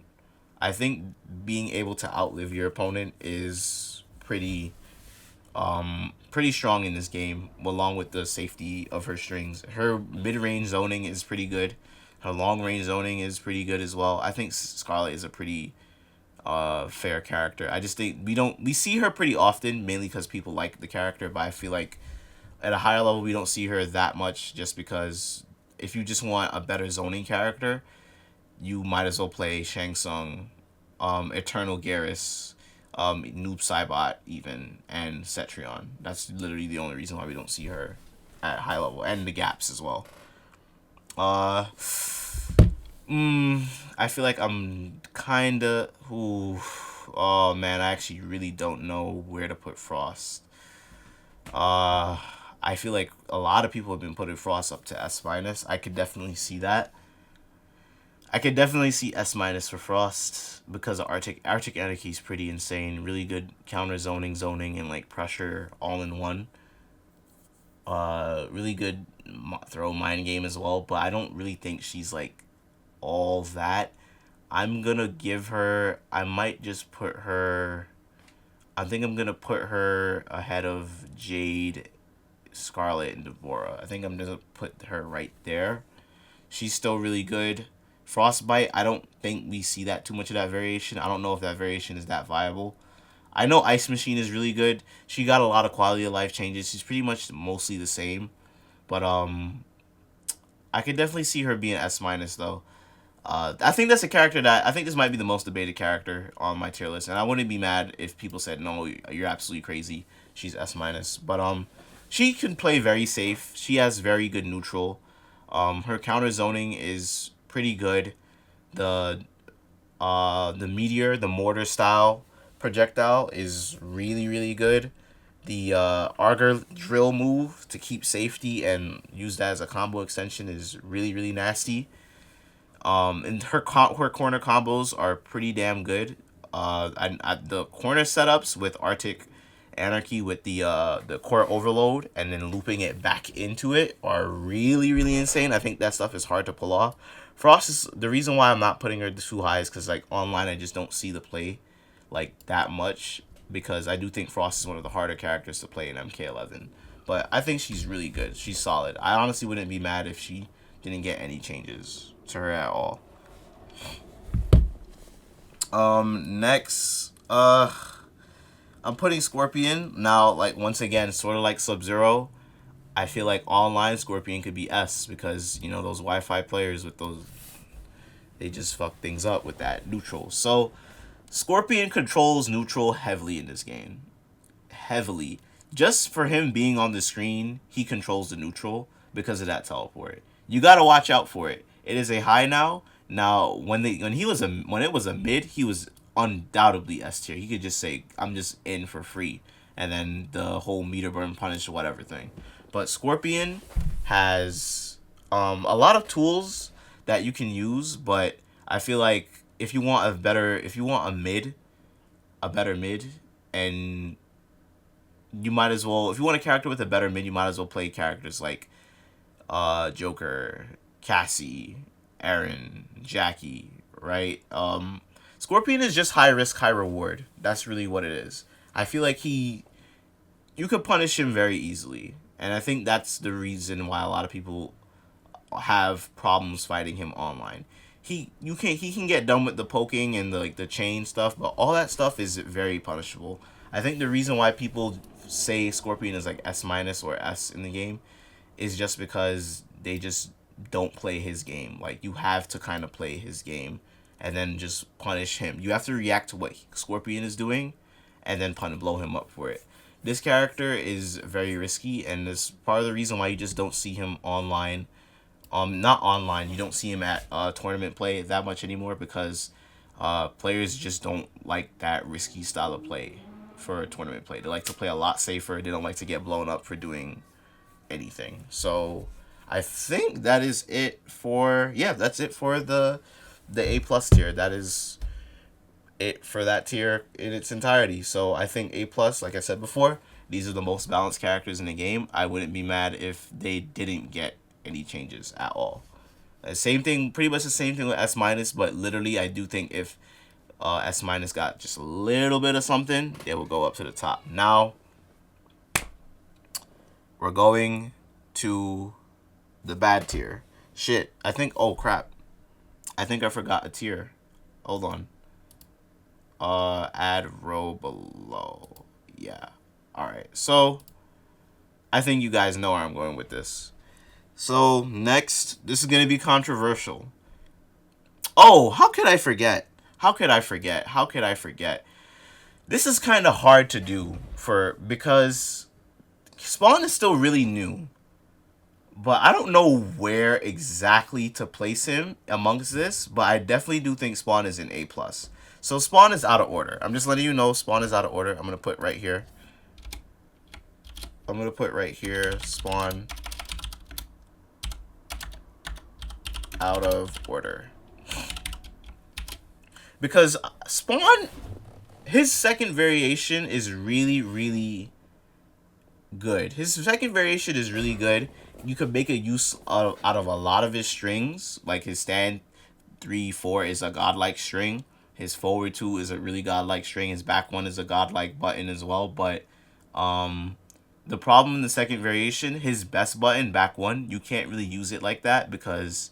Speaker 1: I think being able to outlive your opponent is pretty strong in this game, along with the safety of her strings. Her mid-range zoning is pretty good. Her long-range zoning is pretty good as well. I think Scarlet is a pretty fair character. I just think we see her pretty often, mainly because people like the character, but I feel like at a higher level we don't see her that much, just because if you just want a better zoning character, you might as well play Shang Tsung, Eternal Garris, Noob Saibot even, and Cetrion. That's literally the only reason why we don't see her at high level, and the gaps as well. Uh, I feel like I'm kinda. Ooh, oh man, I actually really don't know where to put Frost. Uh, I feel like a lot of people have been putting Frost up to S minus. I could definitely see that. I could definitely see S minus for Frost because of Arctic Anarchy is pretty insane. Really good counter zoning, and like pressure all in one. Really good throw mind game as well. But I don't really think she's like all that. I'm gonna give her. I might just put her. I think I'm gonna put her ahead of Jade, Scarlet, and Devorah. I think I'm gonna put her right there. She's still really good. Frostbite, I don't think we see that too much of that variation. I don't know if that variation is that viable. I know Ice Machine is really good. She got a lot of quality of life changes. She's pretty much mostly the same. But I could definitely see her being S minus though. I think that's a character that I think this might be the most debated character on my tier list, and I wouldn't be mad if people said no, you're absolutely crazy. She's S minus, but she can play very safe. She has very good neutral. Her counter zoning is pretty good. The the meteor, the mortar style projectile is really good. The Auger drill move to keep safety and use that as a combo extension is really nasty. And her corner combos are pretty damn good. The corner setups with Arctic Anarchy with the core overload and then looping it back into it are really insane. I think that stuff is hard to pull off. Frost is the reason why I'm not putting her too high is because like online I just don't see the play like that much, because I do think Frost is one of the harder characters to play in MK11. But I think she's really good. She's solid. I honestly wouldn't be mad if she didn't get any changes to her at all. Next, I'm putting Scorpion now. Like once again, sort of like Sub-Zero. I feel like online Scorpion could be S because you know those Wi-Fi players with those, they just fuck things up with that neutral. So Scorpion controls neutral heavily in this game, heavily. Just for him being on the screen, he controls the neutral because of that teleport. You gotta watch out for it. It is a high now. Now when it was a mid, he was undoubtedly S tier. He could just say I'm just in for free, and then the whole meter burn punish whatever thing. But Scorpion has a lot of tools that you can use, but I feel like if you want a better mid, and you might as well, if you want a character with a better mid, you might as well play characters like Joker, Cassie, Aaron, Jackie, right? Scorpion is just high risk, high reward. That's really what it is. I feel like you could punish him very easily, and I think that's the reason why a lot of people have problems fighting him online. He can get done with the poking and the chain stuff, but all that stuff is very punishable. I think the reason why people say Scorpion is like S minus or S in the game is just because they just don't play his game. Like you have to kind of play his game and then just punish him. You have to react to what Scorpion is doing and then blow him up for it. This character is very risky, and is part of the reason why you just don't see him online. Not online. You don't see him at tournament play that much anymore because players just don't like that risky style of play for tournament play. They like to play a lot safer. They don't like to get blown up for doing anything. So I think that is it for that's it for the A plus tier. That is it for that tier in its entirety. So I think A plus, like I said before, these are the most balanced characters in the game. I wouldn't be mad if they didn't get any changes at all. Same thing, pretty much the same thing with S minus, but literally I do think if S minus got just a little bit of something, they will go up to the top. Now we're going to the bad tier. Shit, I think, oh crap, I think I forgot a tier. Hold on. Add row below. Yeah. Alright, so I think you guys know where I'm going with this. So next, this is gonna be controversial. Oh, how could I forget? How could I forget? How could I forget? This is kind of hard to do because Spawn is still really new. But I don't know where exactly to place him amongst this, but I definitely do think Spawn is an A+. So Spawn is out of order. I'm just letting you know Spawn is out of order. I'm going to put right here. I'm going to put right here, Spawn out of order. Because Spawn, his second variation is really, really good. His second variation is really good. You could make a use out of a lot of his strings. Like his stand 3-4 is a godlike string. His forward 2 is a really godlike string. His back 1 is a godlike button as well. But the problem in the second variation, his best button, back 1, you can't really use it like that because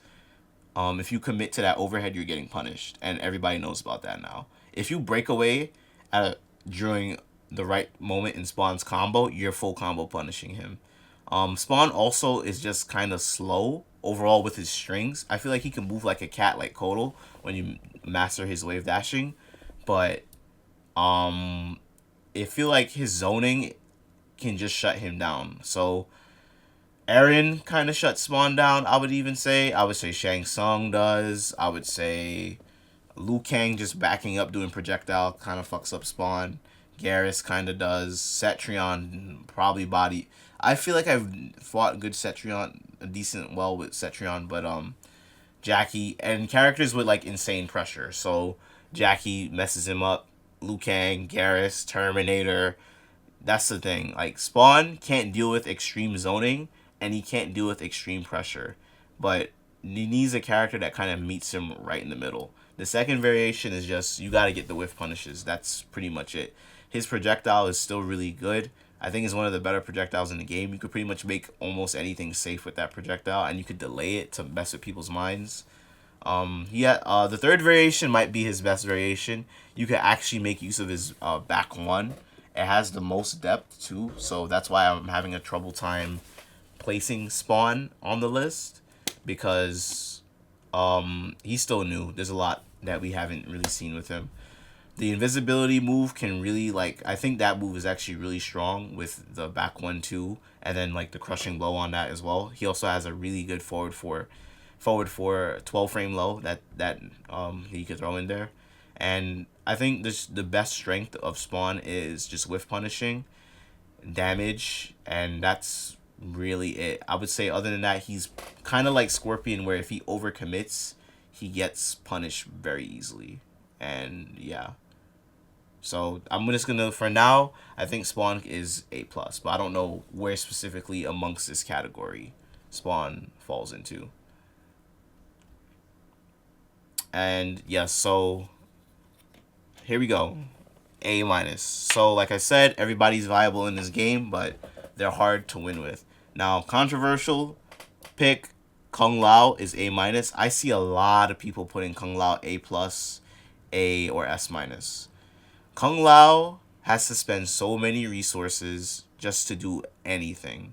Speaker 1: if you commit to that overhead, you're getting punished. And everybody knows about that now. If you break away during the right moment in Spawn's combo, you're full combo punishing him. Spawn also is just kind of slow overall with his strings. I feel like he can move like a cat like Kotal when you master his wave dashing. But I feel like his zoning can just shut him down. So Aaron kind of shuts Spawn down, I would even say. I would say Shang Tsung does. I would say Liu Kang just backing up doing projectile kind of fucks up Spawn. Garris kind of does. Cetrion probably body. I feel like I've fought good Cetrion, a decent well with Cetrion, but Jackie and characters with like insane pressure. So Jackie messes him up. Liu Kang, Garris, Terminator. That's the thing. Like Spawn can't deal with extreme zoning, and he can't deal with extreme pressure, but he needs a character that kind of meets him right in the middle. The second variation is just you gotta get the whiff punishes. That's pretty much it. His projectile is still really good. I think it's one of the better projectiles in the game. You could pretty much make almost anything safe with that projectile, and you could delay it to mess with people's minds. The third variation might be his best variation. You could actually make use of his back 1. It has the most depth too, so that's why I'm having a trouble time placing Spawn on the list because he's still new. There's a lot that we haven't really seen with him. The invisibility move can really, like, I think that move is actually really strong with the back 1-2 and then like the crushing blow on that as well. He also has a really good forward 12 frame low that he could throw in there. And I think the best strength of Spawn is just whiff punishing, damage, and that's really it. I would say other than that, he's kind of like Scorpion where if he overcommits, he gets punished very easily. And yeah. So I'm just gonna, for now, I think Spawn is A+, but I don't know where specifically amongst this category Spawn falls into. And yeah, so here we go. A-. So like I said, everybody's viable in this game, but they're hard to win with. Now, controversial pick, Kung Lao is A-. I see a lot of people putting Kung Lao A+, A, or S-. Kung Lao has to spend so many resources just to do anything.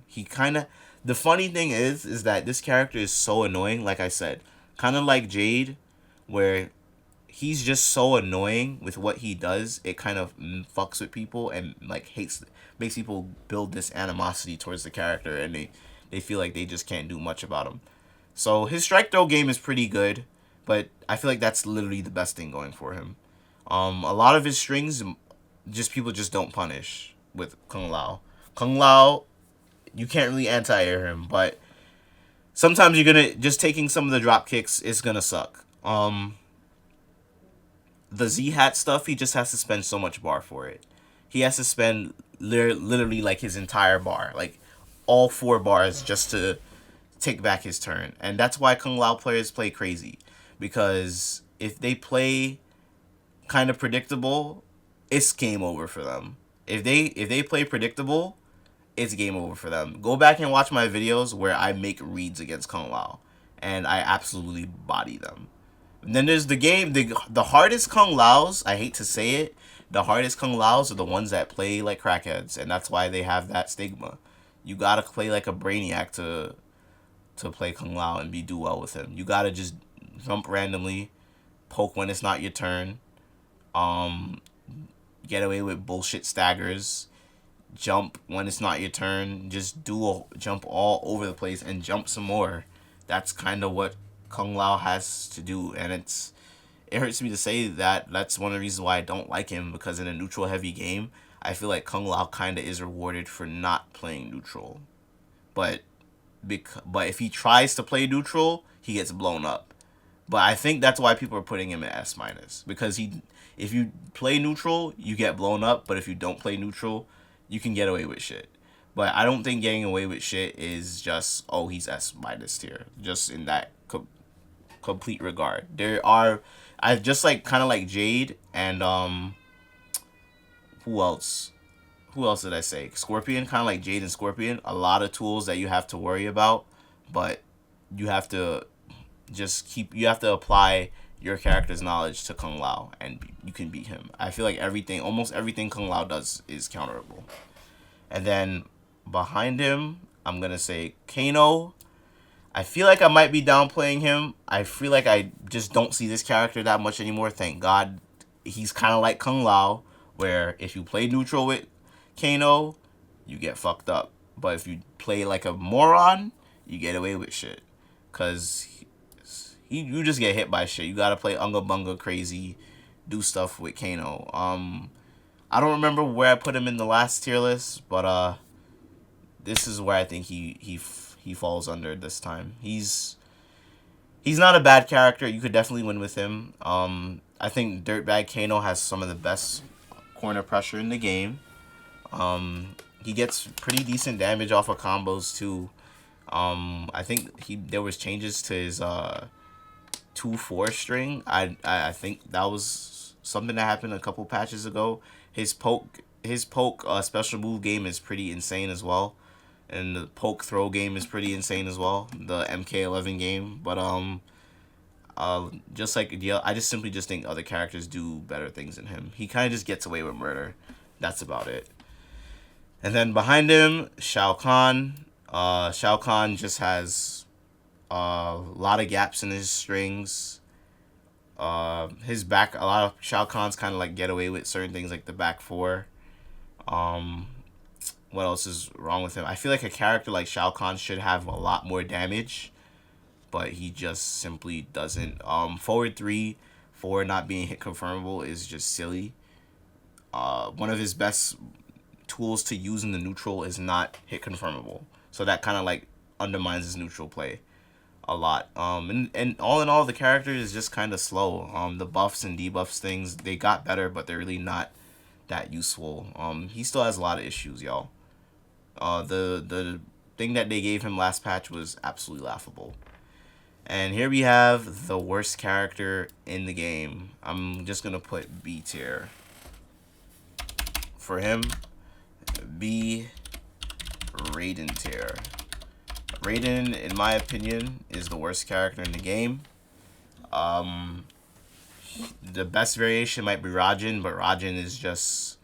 Speaker 1: The funny thing is that this character is so annoying, like I said. Kind of like Jade, where he's just so annoying with what he does, it kind of fucks with people and like makes people build this animosity towards the character, and they feel like they just can't do much about him. So his strike throw game is pretty good, but I feel like that's literally the best thing going for him. A lot of his strings, people just don't punish with Kung Lao. Kung Lao, you can't really anti-air him, but sometimes you're gonna just taking some of the drop kicks is gonna suck. The Z-Hat stuff, he just has to spend so much bar for it. He has to spend literally like his entire bar, like all 4 bars just to take back his turn. And that's why Kung Lao players play crazy, because if they play kind of predictable, it's game over for them. If they play predictable, it's game over for them. Go back and watch my videos where I make reads against Kung Lao, and I absolutely body them. And then there's the hardest Kung Laos. I hate to say it, the hardest Kung Laos are the ones that play like crackheads, and that's why they have that stigma. You gotta play like a brainiac to play Kung Lao and do well with him. You gotta just jump randomly, poke when it's not your turn, um, get away with bullshit staggers, jump when it's not your turn, just jump all over the place and jump some more. That's kind of what Kung Lao has to do, and it hurts me to say that that's one of the reasons why I don't like him, because in a neutral heavy game, I feel like Kung Lao kind of is rewarded for not playing neutral. But if he tries to play neutral, he gets blown up. But I think that's why people are putting him at S-, because if you play neutral, you get blown up, but if you don't play neutral, you can get away with shit. But I don't think getting away with shit is just, oh, he's S- tier, just in that complete regard. I just like kind of like Jade and who else? Who else did I say? Scorpion, kind of like Jade and Scorpion. A lot of tools that you have to worry about, but you have to you have to apply your character's knowledge to Kung Lao, and you can beat him. I feel like almost everything Kung Lao does is counterable. And then behind him, I'm gonna say Kano. I feel like I might be downplaying him. I feel like I just don't see this character that much anymore. Thank God. He's kind of like Kung Lao, where if you play neutral with Kano, you get fucked up. But if you play like a moron, you get away with shit. Because you just get hit by shit. You gotta play Unga Bunga crazy, do stuff with Kano. I don't remember where I put him in the last tier list, but this is where I think he falls under this time. He's not a bad character. You could definitely win with him. I think Dirtbag Kano has some of the best corner pressure in the game. He gets pretty decent damage off of combos too. I think there was changes to his 2-4 string. I think that was something that happened a couple patches ago. His poke special move game is pretty insane as well, and the poke throw game is pretty insane as well. The MK11 game, but just like I just simply think other characters do better things than him. He kind of just gets away with murder. That's about it. And then behind him, Shao Kahn. Shao Kahn just has a lot of gaps in his strings. His back, a lot of Shao Kahn's kind of like get away with certain things like the back four. What else is wrong with him? I feel like a character like Shao Kahn should have a lot more damage, but he just simply doesn't. Forward 3 for not being hit confirmable is just silly. One of his best tools to use in the neutral is not hit confirmable, so that kind of like undermines his neutral play a lot. And all in all, the character is just kind of slow. The buffs and debuffs things, they got better, but they're really not that useful. He still has a lot of issues, y'all. The thing that they gave him last patch was absolutely laughable. And here we have the worst character in the game. I'm just gonna put B tier for him. B, Raiden tier. Raiden, in my opinion, is the worst character in the game. The best variation might be Raiden, but Raiden is just,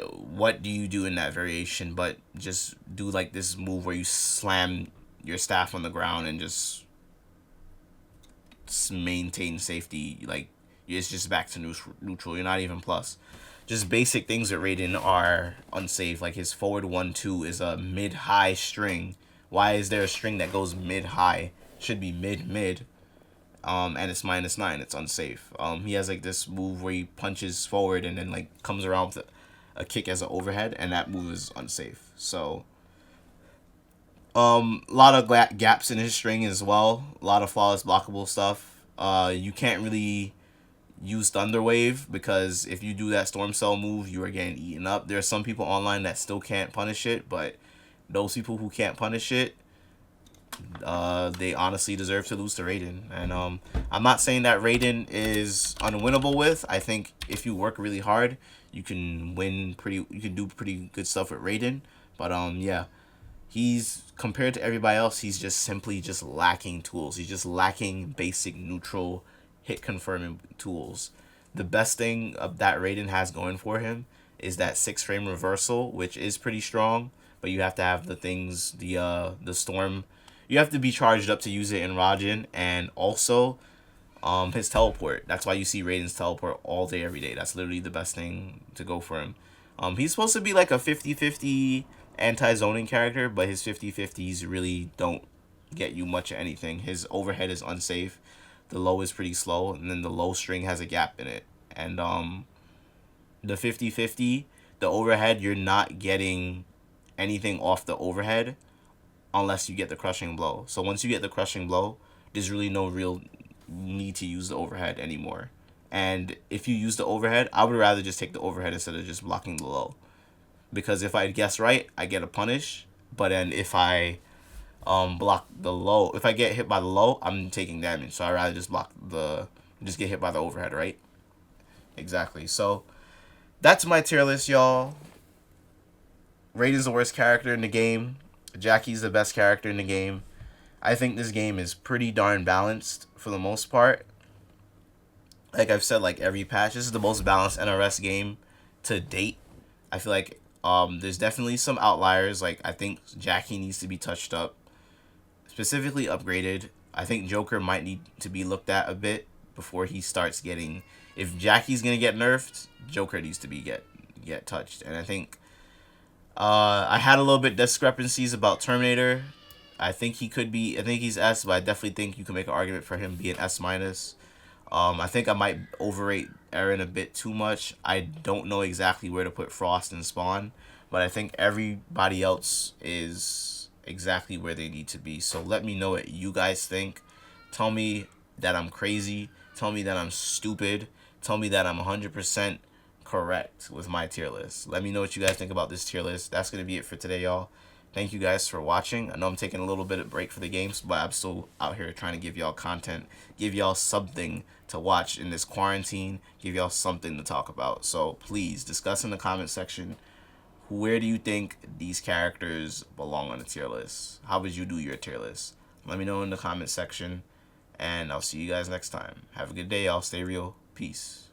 Speaker 1: what do you do in that variation but just do like this move where you slam your staff on the ground and just maintain safety. Like, it's just back to neutral. You're not even plus. Just basic things with Raiden are unsafe. Like his forward 1-2 is a mid-high string. Why is there a string that goes mid-high? Should be mid-mid. And it's -9. It's unsafe. He has like this move where he punches forward and then like comes around with a kick as an overhead, and that move is unsafe. So a lot of gaps in his string as well. A lot of flawless blockable stuff. You can't really use Thunder Wave, because if you do that Storm Cell move, you are getting eaten up. There are some people online that still can't punish it, but those people who can't punish it, they honestly deserve to lose to Raiden. And I'm not saying that Raiden is unwinnable with. I think if you work really hard, you can you can do pretty good stuff with Raiden. But yeah, he's compared to everybody else, he's just simply just lacking tools. He's just lacking basic neutral hit confirming tools. The best thing that Raiden has going for him is that 6-frame reversal, which is pretty strong, but you have to have the things, the storm. You have to be charged up to use it in Raiden, and also his teleport. That's why you see Raiden's teleport all day, every day. That's literally the best thing to go for him. He's supposed to be like a 50-50 anti-zoning character, but his 50-50s really don't get you much of anything. His overhead is unsafe. The low is pretty slow, and then the low string has a gap in it. And the 50-50, the overhead, you're not getting anything off the overhead unless you get the crushing blow. So once you get the crushing blow, there's really no real need to use the overhead anymore. And if you use the overhead, I would rather just take the overhead instead of just blocking the low. Because if I guess right, I get a punish. But then if I block the low, if I get hit by the low, I'm taking damage. So I'd rather just get hit by the overhead, right? Exactly. So that's my tier list, y'all. Raiden's the worst character in the game. Jackie's the best character in the game. I think this game is pretty darn balanced for the most part. Like I've said, like every patch, this is the most balanced NRS game to date. I feel like there's definitely some outliers. Like I think Jackie needs to be touched up, specifically upgraded. I think Joker might need to be looked at a bit before he starts getting. If Jackie's gonna get nerfed, Joker needs to be get touched. And I think I had a little bit discrepancies about Terminator. I think he could be. I think he's S, but I definitely think you can make an argument for him being S minus. I think I might overrate Eren a bit too much. I don't know exactly where to put Frost and Spawn, but I think everybody else is exactly where they need to be. So let me know what you guys think. Tell me that I'm crazy. Tell me that I'm stupid. Tell me that I'm 100% correct with my tier list. Let me know what you guys think about this tier list. That's going to be it for today, y'all. Thank you guys for watching. I know I'm taking a little bit of break for the games, but I'm still out here trying to give y'all content, give y'all something to watch in this quarantine, give y'all something to talk about. So please discuss in the comment section, where do you think these characters belong on the tier list? How would you do your tier list? Let me know in the comment section, and I'll see you guys next time. Have a good day, y'all. Stay real. Peace.